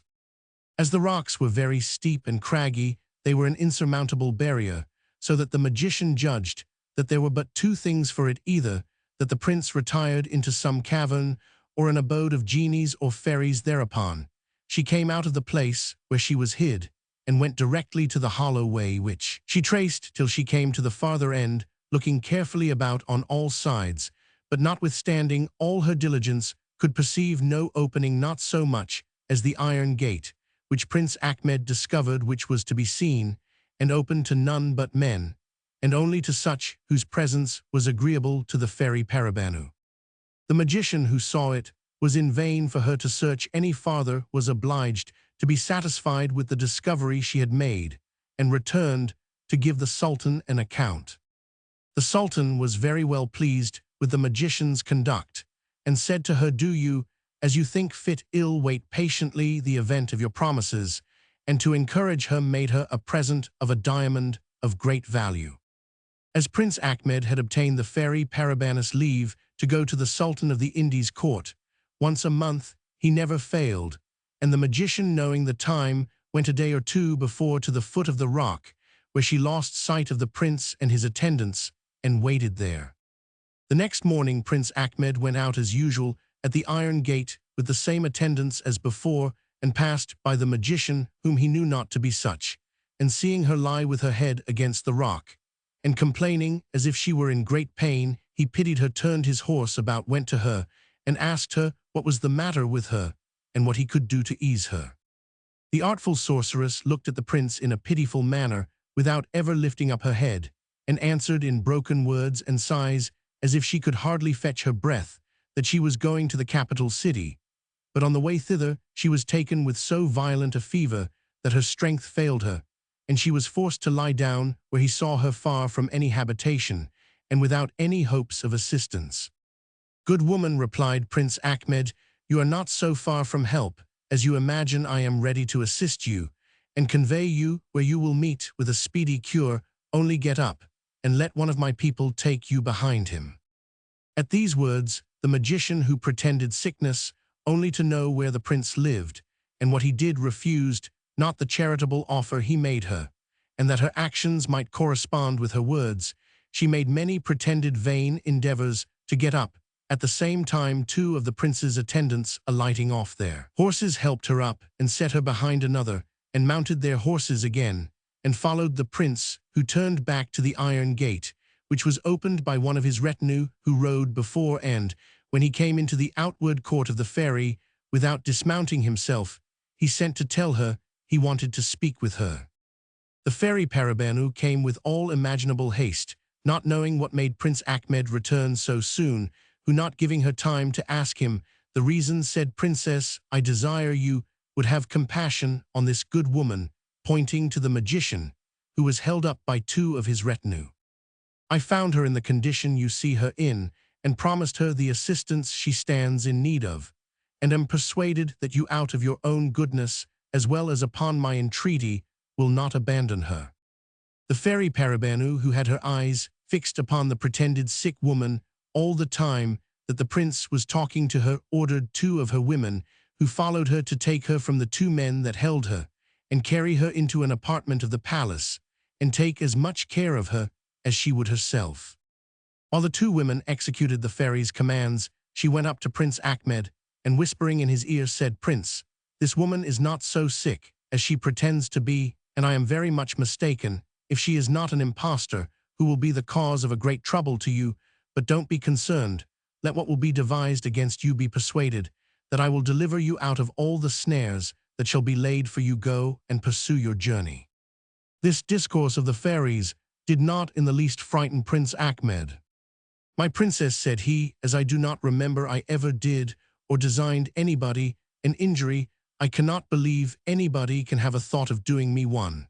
As the rocks were very steep and craggy, they were an insurmountable barrier, so that the magician judged that there were but two things for it: either that the prince retired into some cavern or an abode of genies or fairies. Thereupon she came out of the place where she was hid and went directly to the hollow way, which she traced till she came to the farther end, looking carefully about on all sides, but notwithstanding all her diligence could perceive no opening, not so much as the iron gate, which Prince Ahmed discovered, which was to be seen and open to none but men, and only to such whose presence was agreeable to the Fairy Paribanou. The magician who saw it was in vain for her to search any farther, was obliged to be satisfied with the discovery she had made, and returned to give the Sultan an account. The Sultan was very well pleased with the magician's conduct, and said to her, "Do you, as you think fit, wait patiently the event of your promises," and to encourage her made her a present of a diamond of great value. As Prince Ahmed had obtained the Fairy Paribanou's leave to go to the Sultan of the Indies court once a month, he never failed, and the magician, knowing the time, went a day or two before to the foot of the rock, where she lost sight of the prince and his attendants, and waited there. The next morning Prince Ahmed went out as usual at the iron gate with the same attendants as before, and passed by the magician, whom he knew not to be such, and seeing her lie with her head against the rock, and complaining as if she were in great pain, he pitied her, turned his horse about, went to her, and asked her what was the matter with her, and what he could do to ease her. The artful sorceress looked at the prince in a pitiful manner, without ever lifting up her head, and answered in broken words and sighs, as if she could hardly fetch her breath, that she was going to the capital city, but on the way thither she was taken with so violent a fever that her strength failed her, and she was forced to lie down where he saw her, far from any habitation, and without any hopes of assistance. "Good woman," replied Prince Ahmed, "you are not so far from help as you imagine. I am ready to assist you, and convey you where you will meet with a speedy cure. Only get up, and let one of my people take you behind him." At these words, the magician, who pretended sickness only to know where the prince lived, and what he did, refused not the charitable offer he made her, and that her actions might correspond with her words, she made many pretended vain endeavors to get up. At the same time, two of the prince's attendants, alighting off their horses, helped her up and set her behind another, and mounted their horses again, and followed the prince, who turned back to the iron gate, which was opened by one of his retinue who rode before, and, when he came into the outward court of the fairy, without dismounting himself, he sent to tell her he wanted to speak with her. The Fairy Paribanou came with all imaginable haste, not knowing what made Prince Ahmed return so soon, who, not giving her time to ask him the reason, said, "Princess, I desire you would have compassion on this good woman," pointing to the magician, who was held up by two of his retinue. "I found her in the condition you see her in, and promised her the assistance she stands in need of, and am persuaded that you, out of your own goodness, as well as upon my entreaty, will not abandon her." The Fairy Paribanou, who had her eyes fixed upon the pretended sick woman all the time that the prince was talking to her, ordered two of her women, who followed her, to take her from the two men that held her, and carry her into an apartment of the palace, and take as much care of her as she would herself. While the two women executed the fairy's commands, she went up to Prince Ahmed, and whispering in his ear said, "Prince, this woman is not so sick as she pretends to be, and I am very much mistaken if she is not an impostor who will be the cause of a great trouble to you. But don't be concerned. Let what will be devised against you be persuaded that I will deliver you out of all the snares that shall be laid for you. Go and pursue your journey." This discourse of the fairies did not in the least frighten Prince Ahmed. "My princess," said he, "as I do not remember I ever did or designed anybody an injury, I cannot believe anybody can have a thought of doing me one.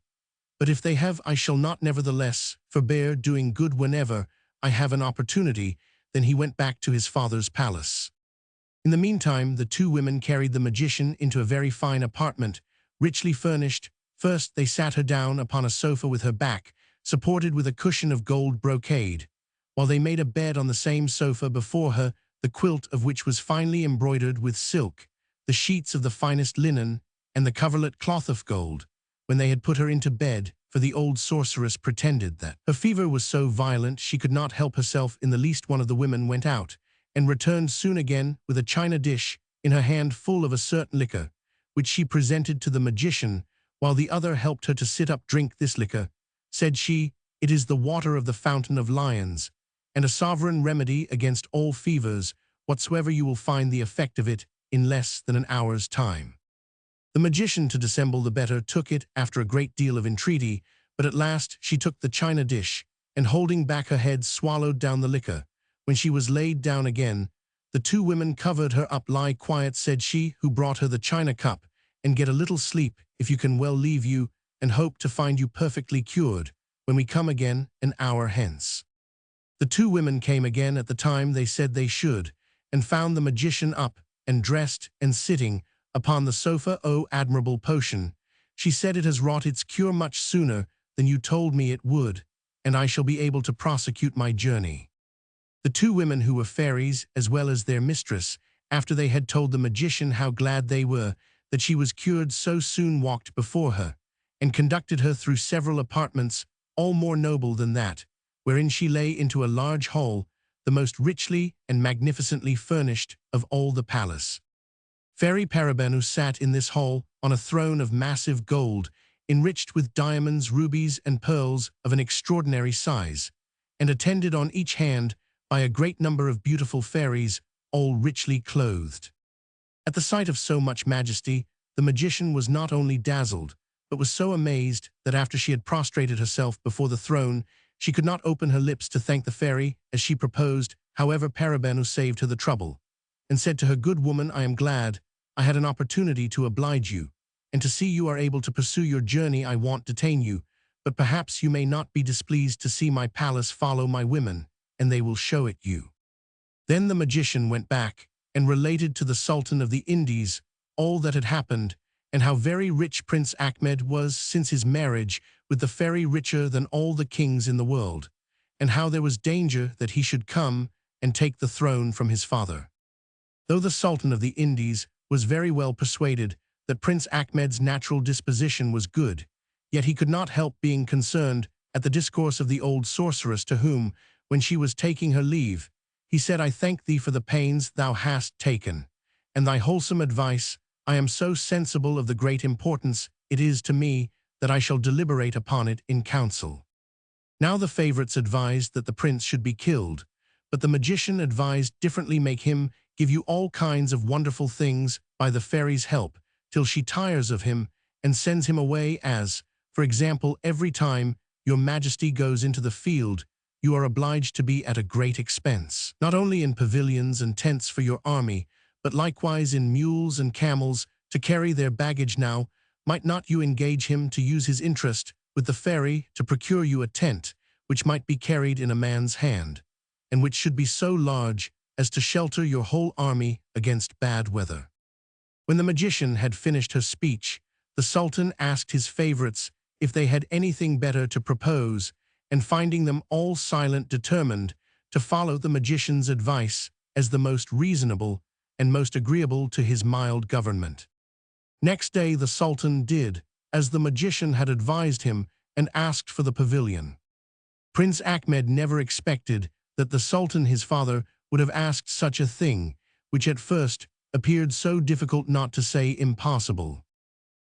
But if they have, I shall not nevertheless forbear doing good whenever I have an opportunity." Then he went back to his father's palace. In the meantime, the two women carried the magician into a very fine apartment, richly furnished. First they sat her down upon a sofa with her back supported with a cushion of gold brocade, while they made a bed on the same sofa before her, the quilt of which was finely embroidered with silk, the sheets of the finest linen, and the coverlet cloth of gold. When they had put her into bed, for the old sorceress pretended that her fever was so violent she could not help herself in the least. One of the women went out, and returned soon again with a china dish in her hand full of a certain liquor, which she presented to the magician, while the other helped her to sit up. "Drink this liquor," said she, "it is the water of the fountain of lions, and a sovereign remedy against all fevers whatsoever. You will find the effect of it in less than an hour's time." The magician, to dissemble the better, took it after a great deal of entreaty, but at last she took the china dish, and holding back her head swallowed down the liquor. When she was laid down again, the two women covered her up. "Lie quiet," said she, who brought her the china cup, "and get a little sleep, if you can well leave you, and hope to find you perfectly cured, when we come again an hour hence." The two women came again at the time they said they should, and found the magician up, and dressed, and sitting upon the sofa. "O admirable potion," she said, "it has wrought its cure much sooner than you told me it would, and I shall be able to prosecute my journey." The two women, who were fairies as well as their mistress, after they had told the magician how glad they were that she was cured so soon, walked before her, and conducted her through several apartments, all more noble than that wherein she lay, into a large hall, the most richly and magnificently furnished of all the palace. Fairy Paribanou sat in this hall on a throne of massive gold, enriched with diamonds, rubies, and pearls of an extraordinary size, and attended on each hand by a great number of beautiful fairies, all richly clothed. At the sight of so much majesty, the magician was not only dazzled, but was so amazed that after she had prostrated herself before the throne, she could not open her lips to thank the fairy as she proposed. However, Paribanou saved her the trouble, and said to her, "Good woman, I am glad I had an opportunity to oblige you, and to see you are able to pursue your journey. I won't detain you, but perhaps you may not be displeased to see my palace. Follow my women, and they will show it you." Then the magician went back, and related to the Sultan of the Indies all that had happened, and how very rich Prince Ahmed was since his marriage with the fairy, richer than all the kings in the world, and how there was danger that he should come and take the throne from his father. Though the Sultan of the Indies was very well persuaded that Prince Ahmed's natural disposition was good, yet he could not help being concerned at the discourse of the old sorceress, to whom, when she was taking her leave, he said, "I thank thee for the pains thou hast taken, and thy wholesome advice. I am so sensible of the great importance it is to me that I shall deliberate upon it in council." Now the favorites advised that the prince should be killed, but the magician advised differently. "Make him give you all kinds of wonderful things by the fairy's help, till she tires of him and sends him away, as, for example, every time your majesty goes into the field, you are obliged to be at a great expense, not only in pavilions and tents for your army, but likewise in mules and camels to carry their baggage. Now, might not you engage him to use his interest with the fairy to procure you a tent, which might be carried in a man's hand, and which should be so large as to shelter your whole army against bad weather?" When the magician had finished her speech, the Sultan asked his favorites if they had anything better to propose, and finding them all silent, determined to follow the magician's advice as the most reasonable and most agreeable to his mild government. Next day the Sultan did as the magician had advised him, and asked for the pavilion. Prince Ahmed never expected that the Sultan, his father, would have asked such a thing, which at first appeared so difficult, not to say impossible.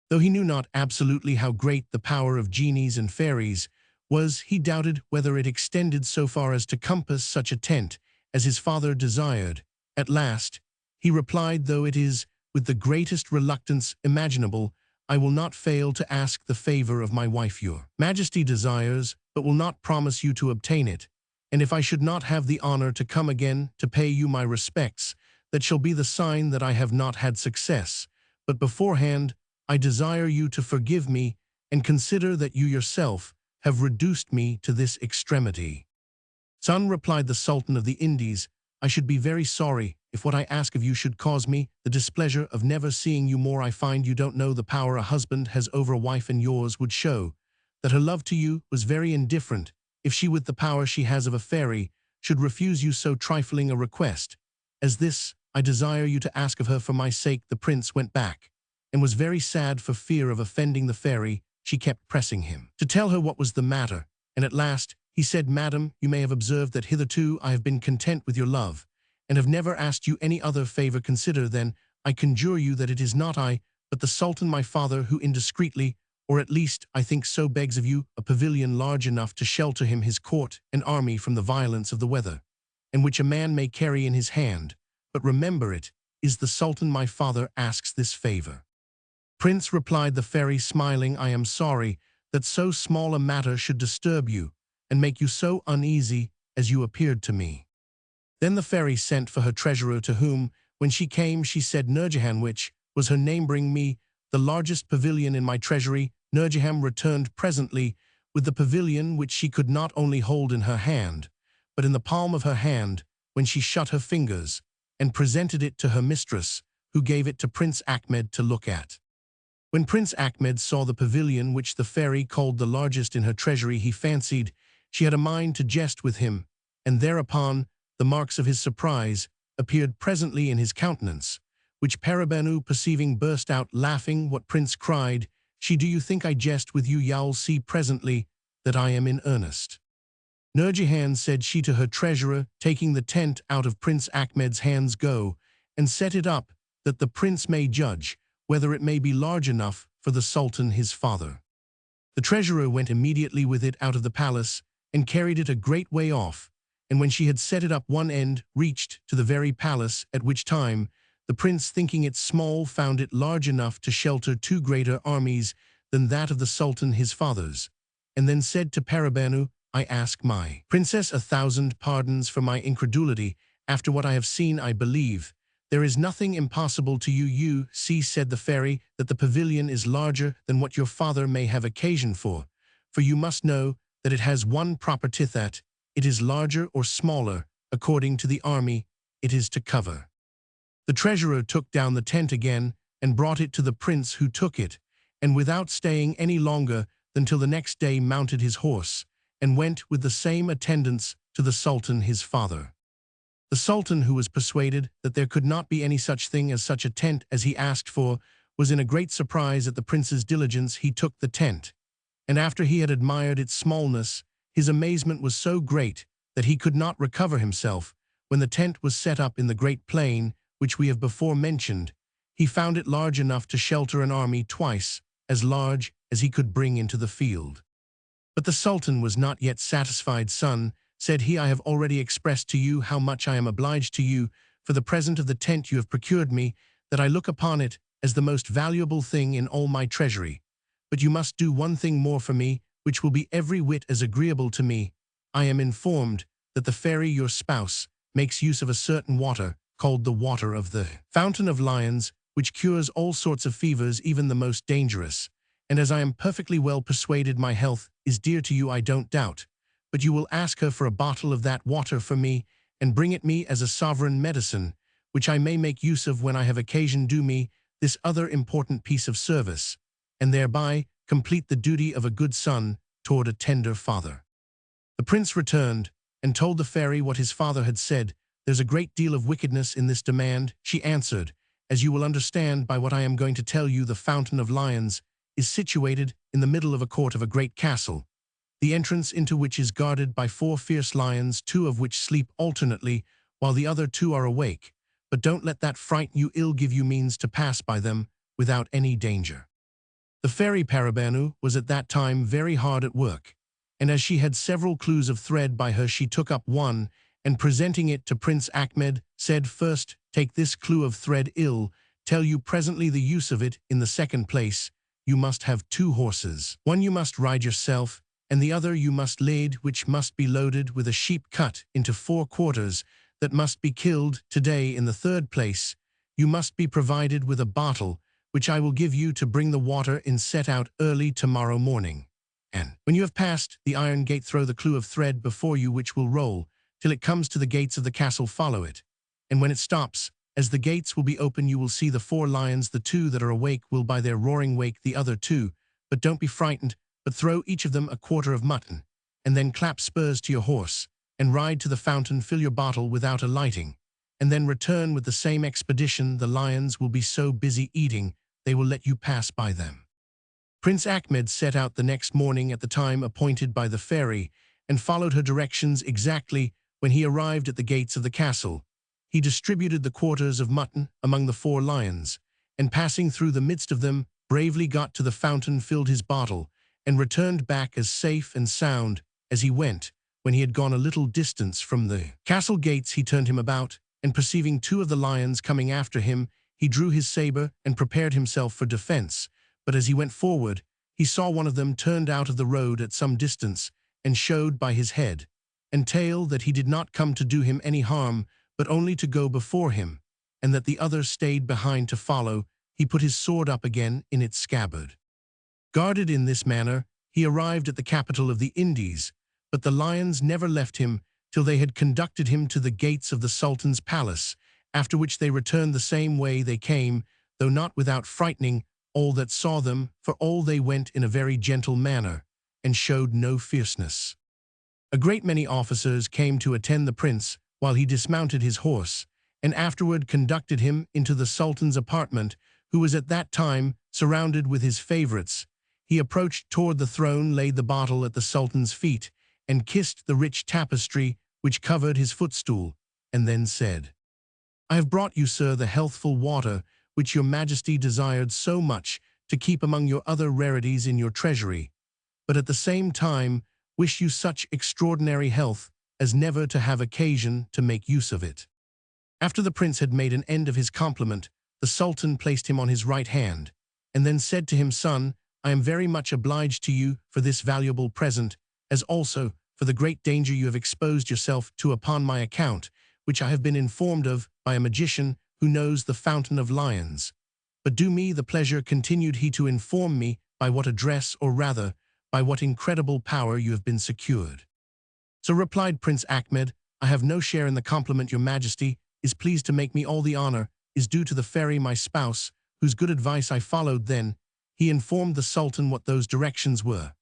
Though he knew not absolutely how great the power of genies and fairies was, he doubted whether it extended so far as to compass such a tent as his father desired. At last he replied, "Though it is with the greatest reluctance imaginable, I will not fail to ask the favor of my wife. Your Majesty desires, but will not promise you to obtain it, and if I should not have the honor to come again to pay you my respects, that shall be the sign that I have not had success. But beforehand I desire you to forgive me, and consider that you yourself have reduced me to this extremity." "Son," replied the Sultan of the Indies, "I should be very sorry if what I ask of you should cause me the displeasure of never seeing you more. I find you don't know the power a husband has over a wife, and yours would show that her love to you was very indifferent if she, with the power she has of a fairy, should refuse you so trifling a request as this. I desire you to ask of her for my sake." The prince went back, and was very sad for fear of offending the fairy. she kept pressing him to tell her what was the matter, and at last he said, "Madam, you may have observed that hitherto I have been content with your love, and have never asked you any other favor. Consider, then, I conjure you, that it is not I, but the Sultan my father, who indiscreetly, or at least I think so, begs of you a pavilion large enough to shelter him, his court, and army from the violence of the weather, and which a man may carry in his hand. But remember, it is the Sultan my father asks this favor." "Prince," replied the fairy, smiling, "I am sorry that so small a matter should disturb you, and make you so uneasy as you appeared to me." Then the fairy sent for her treasurer, to whom, when she came, she said, "Nurjahan," which was her name, "bring me the largest pavilion in my treasury." Nurjahan returned presently with the pavilion, which she could not only hold in her hand, but in the palm of her hand, when she shut her fingers, and presented it to her mistress, who gave it to Prince Ahmed to look at. When Prince Ahmed saw the pavilion, which the fairy called the largest in her treasury, he fancied she had a mind to jest with him, and thereupon the marks of his surprise appeared presently in his countenance, which Paribanou, perceiving, burst out laughing. "What, Prince?" cried she. "Do you think I jest with you? You'll see presently that I am in earnest." "Nurjahan," said she to her treasurer, taking the tent out of Prince Ahmed's hands, "go and set it up, that the prince may judge whether it may be large enough for the Sultan his father." The treasurer went immediately with it out of the palace, and carried it a great way off, and when she had set it up, one end reached to the very palace, at which time the prince, thinking it small, found it large enough to shelter two greater armies than that of the Sultan his father's, and then said to Paribanou, "I ask my princess 1,000 pardons for my incredulity. After what I have seen, I believe there is nothing impossible to you." "You see," said the fairy, "that the pavilion is larger than what your father may have occasion for you must know that it has one property, that it is larger or smaller according to the army it is to cover." The treasurer took down the tent again and brought it to the prince, who took it, and without staying any longer than till the next day, mounted his horse, and went with the same attendants to the Sultan his father. The Sultan, who was persuaded that there could not be any such thing as such a tent as he asked for, was in a great surprise at the prince's diligence. He took the tent, and after he had admired its smallness, his amazement was so great that he could not recover himself. When the tent was set up in the great plain, which we have before mentioned, he found it large enough to shelter an army twice as large as he could bring into the field. But the Sultan was not yet satisfied. "Son," said he, "I have already expressed to you how much I am obliged to you for the present of the tent you have procured me, that I look upon it as the most valuable thing in all my treasury. But you must do one thing more for me, which will be every whit as agreeable to me. I am informed that the fairy, your spouse, makes use of a certain water, called the water of the Fountain of Lions, which cures all sorts of fevers, even the most dangerous. And as I am perfectly well persuaded my health is dear to you, I don't doubt, but you will ask her for a bottle of that water for me, and bring it me as a sovereign medicine, which I may make use of when I have occasion. Do me this other important piece of service, and thereby complete the duty of a good son toward a tender father." The prince returned, and told the fairy what his father had said. "There's a great deal of wickedness in this demand," she answered, "as you will understand by what I am going to tell you. The Fountain of Lions is situated in the middle of a court of a great castle, the entrance into which is guarded by 4 fierce lions, 2 of which sleep alternately, while the other 2 are awake. But don't let that frighten you ill. Give you means to pass by them without any danger." The Fairy Paribanou was at that time very hard at work, and as she had several clues of thread by her, she took up one, and presenting it to Prince Ahmed, said, "First, take this clue of thread. I'll tell you presently the use of it. In the second place, you must have 2 horses. One you must ride yourself, and the other you must lead, which must be loaded with a sheep cut into 4 quarters that must be killed today. In the third place, you must be provided with a bottle, which I will give you to bring the water in. Set out early tomorrow morning, and when you have passed the iron gate, throw the clue of thread before you, which will roll till it comes to the gates of the castle. Follow it, and when it stops, as the gates will be open, you will see the 4 lions. The 2 that are awake will by their roaring wake the other 2, but don't be frightened, but throw each of them a quarter of mutton, and then clap spurs to your horse, and ride to the fountain. Fill your bottle without alighting, and then return with the same expedition. The lions will be so busy eating, they will let you pass by them." Prince Ahmed set out the next morning at the time appointed by the fairy and followed her directions exactly. When he arrived at the gates of the castle, he distributed the quarters of mutton among the 4 lions, and passing through the midst of them, bravely got to the fountain, filled his bottle, and returned back as safe and sound as he went. When he had gone a little distance from the castle gates, he turned him about, and perceiving 2 of the lions coming after him, he drew his saber and prepared himself for defense. But as he went forward, he saw one of them turned out of the road at some distance, and showed by his head and tail that he did not come to do him any harm, but only to go before him, and that the other stayed behind to follow. He put his sword up again in its scabbard. Guarded in this manner, he arrived at the capital of the Indies, but the lions never left him till they had conducted him to the gates of the Sultan's palace, after which they returned the same way they came, though not without frightening all that saw them, for all they went in a very gentle manner, and showed no fierceness. A great many officers came to attend the prince while he dismounted his horse, and afterward conducted him into the Sultan's apartment, who was at that time surrounded with his favorites. He approached toward the throne, laid the bottle at the Sultan's feet, and kissed the rich tapestry which covered his footstool, and then said, "I have brought you, sir, the healthful water which your majesty desired so much to keep among your other rarities in your treasury, but at the same time wish you such extraordinary health as never to have occasion to make use of it." After the prince had made an end of his compliment, the Sultan placed him on his right hand, and then said to him, "Son, I am very much obliged to you for this valuable present, as also for the great danger you have exposed yourself to upon my account, which I have been informed of by a magician who knows the Fountain of Lions. But do me the pleasure," continued he, "to inform me by what address, or rather, by what incredible power you have been secured." "So," replied Prince Ahmed, "I have no share in the compliment. Your majesty is pleased to make me. All the honor is due to the fairy, my spouse, whose good advice I followed." Then he informed the Sultan what those directions were,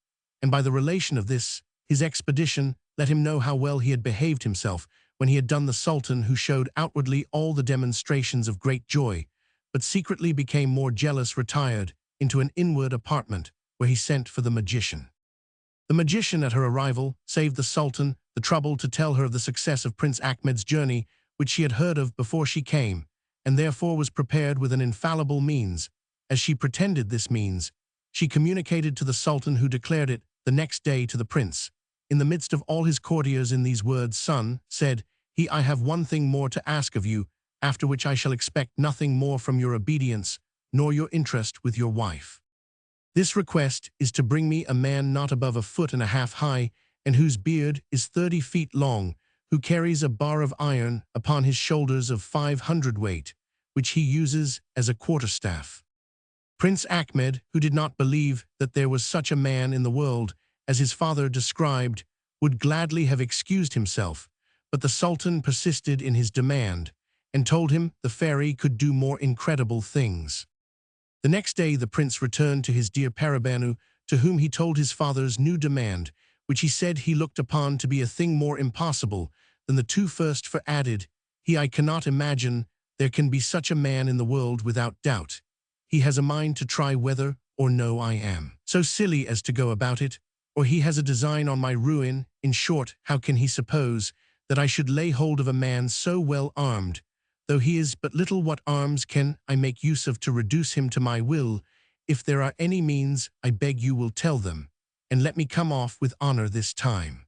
and by the relation of this, his expedition, let him know how well he had behaved himself. When he had done, the Sultan, who showed outwardly all the demonstrations of great joy, but secretly became more jealous, retired into an inward apartment, where he sent for the magician. The magician, at her arrival, saved the Sultan the trouble to tell her of the success of Prince Ahmed's journey, which she had heard of before she came, and therefore was prepared with an infallible means. As she pretended this means, she communicated to the Sultan, who declared it the next day to the prince, in the midst of all his courtiers, in these words: "Son," said he, "I have one thing more to ask of you, after which I shall expect nothing more from your obedience, nor your interest with your wife. This request is to bring me a man not above 1.5 feet high, and whose beard is 30 feet long, who carries a bar of iron upon his shoulders of 500 weight, which he uses as a quarterstaff." Prince Ahmed, who did not believe that there was such a man in the world as his father described, would gladly have excused himself, but the Sultan persisted in his demand, and told him the fairy could do more incredible things. The next day the prince returned to his dear Paribanou, to whom he told his father's new demand, which he said he looked upon to be a thing more impossible than the 2 first, for added he, "I cannot imagine there can be such a man in the world without doubt. He has a mind to try whether or no I am so silly as to go about it, or he has a design on my ruin. In short, how can he suppose that I should lay hold of a man so well armed, though he is but little? What arms can I make use of to reduce him to my will? If there are any means, I beg you will tell them, and let me come off with honor this time."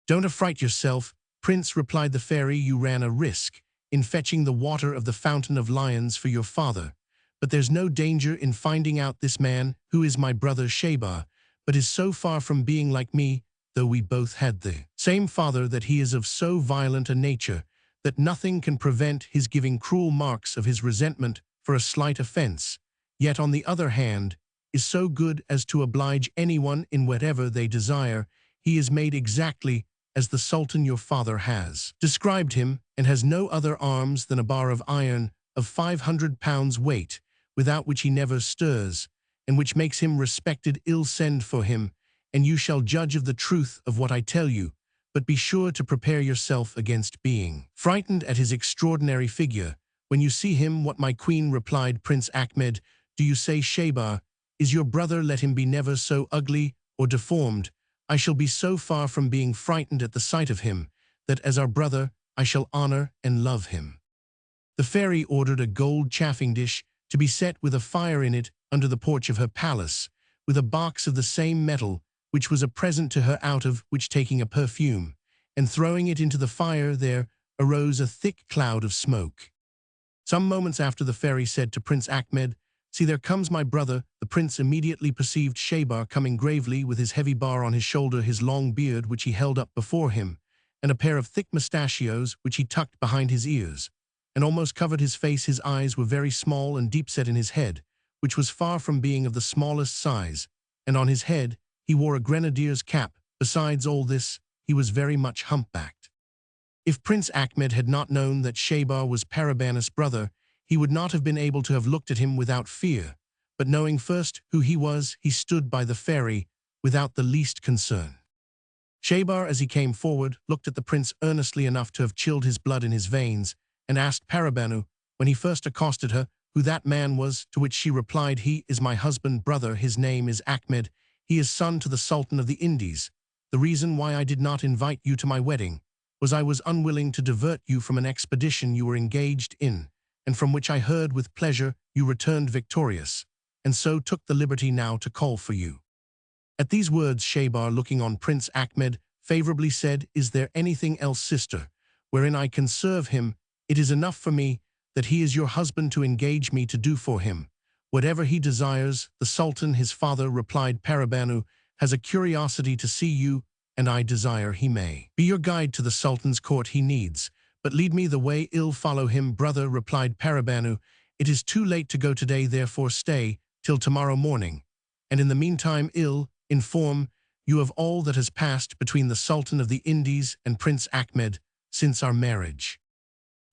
"Don't affright yourself, Prince," replied the fairy. "You ran a risk in fetching the water of the Fountain of Lions for your father, but there's no danger in finding out this man, who is my brother Sheba, but is so far from being like me, though we both had the same father, that he is of so violent a nature that nothing can prevent his giving cruel marks of his resentment for a slight offense, yet on the other hand is so good as to oblige anyone in whatever they desire. He is made exactly as the Sultan your father has described him, and has no other arms than a bar of iron of 500 pounds weight, without which he never stirs, and which makes him respected. Ill send for him, and you shall judge of the truth of what I tell you, but be sure to prepare yourself against being frightened at his extraordinary figure when you see him." "What, my queen," replied Prince Ahmed, "do you say Sheba Is your brother, let him be never so ugly or deformed. I shall be so far from being frightened at the sight of him, that as our brother I shall honor and love him." The fairy ordered a gold chafing dish to be set with a fire in it under the porch of her palace, with a box of the same metal, which was a present to her, out of which taking a perfume, and throwing it into the fire, there arose a thick cloud of smoke. Some moments after, the fairy said to Prince Ahmed, "See, there comes my brother." The prince immediately perceived Shaybar coming gravely, with his heavy bar on his shoulder, his long beard which he held up before him, and a pair of thick mustachios which he tucked behind his ears, and almost covered his face. His eyes were very small and deep-set in his head, which was far from being of the smallest size, and on his head he wore a grenadier's cap. Besides all this, he was very much humpbacked. If Prince Ahmed had not known that Shaybar was Paribanou's brother, he would not have been able to have looked at him without fear, but knowing first who he was, he stood by the fairy without the least concern. Shaybar, as he came forward, looked at the prince earnestly enough to have chilled his blood in his veins, and asked Paribanou, when he first accosted her, who that man was, to which she replied, "He is my husband brother, his name is Ahmed, he is son to the Sultan of the Indies. The reason why I did not invite you to my wedding was I was unwilling to divert you from an expedition you were engaged in, and from which I heard with pleasure you returned victorious, and so took the liberty now to call for you." At these words, Shaybar, looking on Prince Ahmed, favorably said, "Is there anything else, sister, wherein I can serve him? It is enough for me that he is your husband to engage me to do for him whatever he desires." "The Sultan, his father," replied Paribanou, "has a curiosity to see you, and I desire he may be your guide to the Sultan's court. He needs but lead me the way. Ill follow him." "Brother," replied Paribanou, "it is too late to go today, therefore stay till tomorrow morning, and in the meantime inform you of all that has passed between the Sultan of the Indies and Prince Ahmed since our marriage."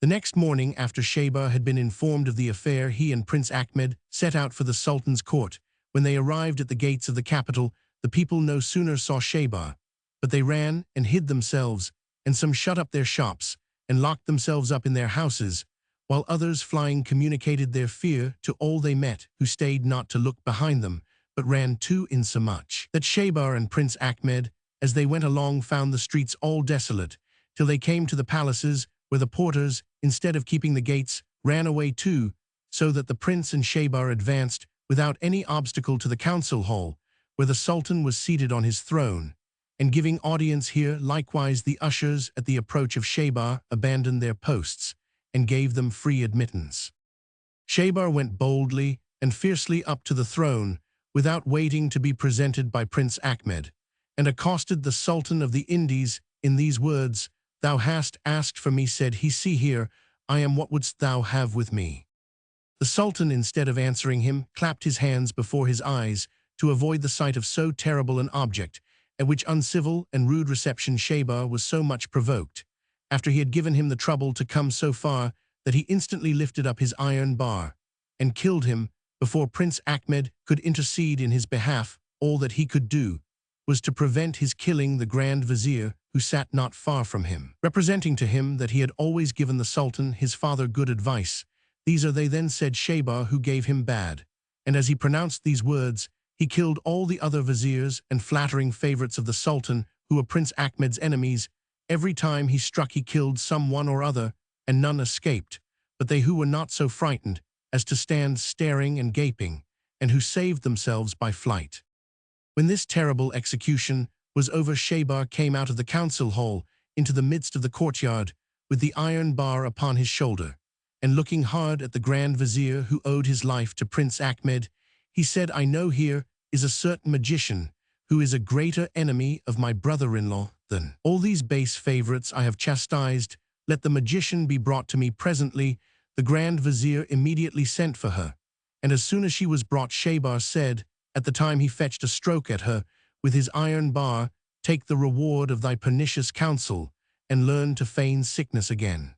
The next morning, after Shaybar had been informed of the affair, he and Prince Ahmed set out for the Sultan's court. When they arrived at the gates of the capital, the people no sooner saw Shaybar, but they ran and hid themselves, and some shut up their shops, and locked themselves up in their houses, while others, flying, communicated their fear to all they met, who stayed not to look behind them, but ran too, insomuch that Shaybar and Prince Ahmed, as they went along, found the streets all desolate, till they came to the palaces, where the porters, instead of keeping the gates, ran away too, so that the prince and Shaybar advanced without any obstacle to the council hall, where the Sultan was seated on his throne, and giving audience here. Likewise the ushers, at the approach of Shaybar, abandoned their posts, and gave them free admittance. Shaybar went boldly and fiercely up to the throne, without waiting to be presented by Prince Ahmed, and accosted the Sultan of the Indies in these words, "Thou hast asked for me," said he. "See here, I am. What wouldst thou have with me?" The Sultan, instead of answering him, clapped his hands before his eyes to avoid the sight of so terrible an object, at which uncivil and rude reception Shaybar was so much provoked, after he had given him the trouble to come so far, that he instantly lifted up his iron bar, and killed him before Prince Ahmed could intercede in his behalf. All that he could do was to prevent his killing the Grand Vizier, who sat not far from him, representing to him that he had always given the Sultan, his father, good advice. "These are they then," said Shaybar, "who gave him bad." And as he pronounced these words, he killed all the other viziers and flattering favorites of the Sultan, who were Prince Ahmed's enemies. Every time he struck he killed some one or other, and none escaped, but they who were not so frightened as to stand staring and gaping, and who saved themselves by flight. When this terrible execution was over, Shaybar came out of the council hall into the midst of the courtyard, with the iron bar upon his shoulder, and looking hard at the Grand Vizier, who owed his life to Prince Ahmed, he said, "I know here is a certain magician, who is a greater enemy of my brother-in-law than all these base favorites I have chastised. Let the magician be brought to me presently." The Grand Vizier immediately sent for her, and as soon as she was brought, Shaybar said, at the time he fetched a stroke at her with his iron bar, "Take the reward of thy pernicious counsel, and learn to feign sickness again."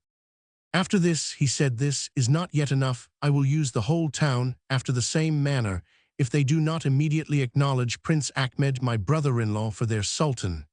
After this, he said, "This is not yet enough. I will use the whole town after the same manner, if they do not immediately acknowledge Prince Ahmed, my brother-in-law, for their Sultan,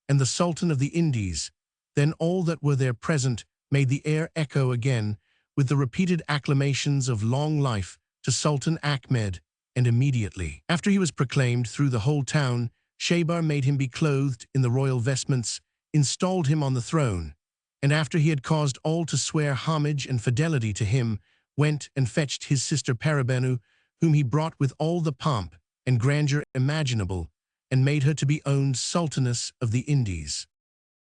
and the Sultan of the Indies." Then all that were there present made the air echo again with the repeated acclamations of "Long life to Sultan Ahmed, and immediately. After he was proclaimed through the whole town, Shebar made him be clothed in the royal vestments, installed him on the throne, and after he had caused all to swear homage and fidelity to him, went and fetched his sister Paribanou, whom he brought with all the pomp and grandeur imaginable, and made her to be owned Sultaness of the Indies.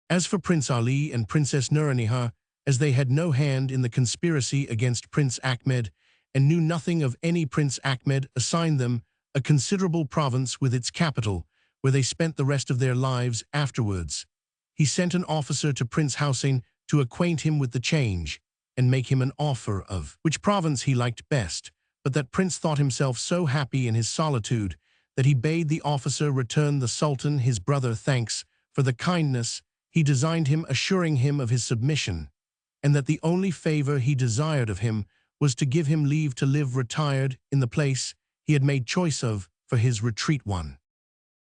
As for Prince Ali and Princess Nuranihar, as they had no hand in the conspiracy against Prince Ahmed, and knew nothing of any Prince Ahmed, assigned them a considerable province with its capital, where they spent the rest of their lives afterwards. He sent an officer to Prince Hussein to acquaint him with the change, and make him an offer of which province he liked best, but that prince thought himself so happy in his solitude that he bade the officer return the Sultan his brother thanks for the kindness he designed him, assuring him of his submission, and that the only favor he desired of him was to give him leave to live retired in the place he had made choice of for his retreat one.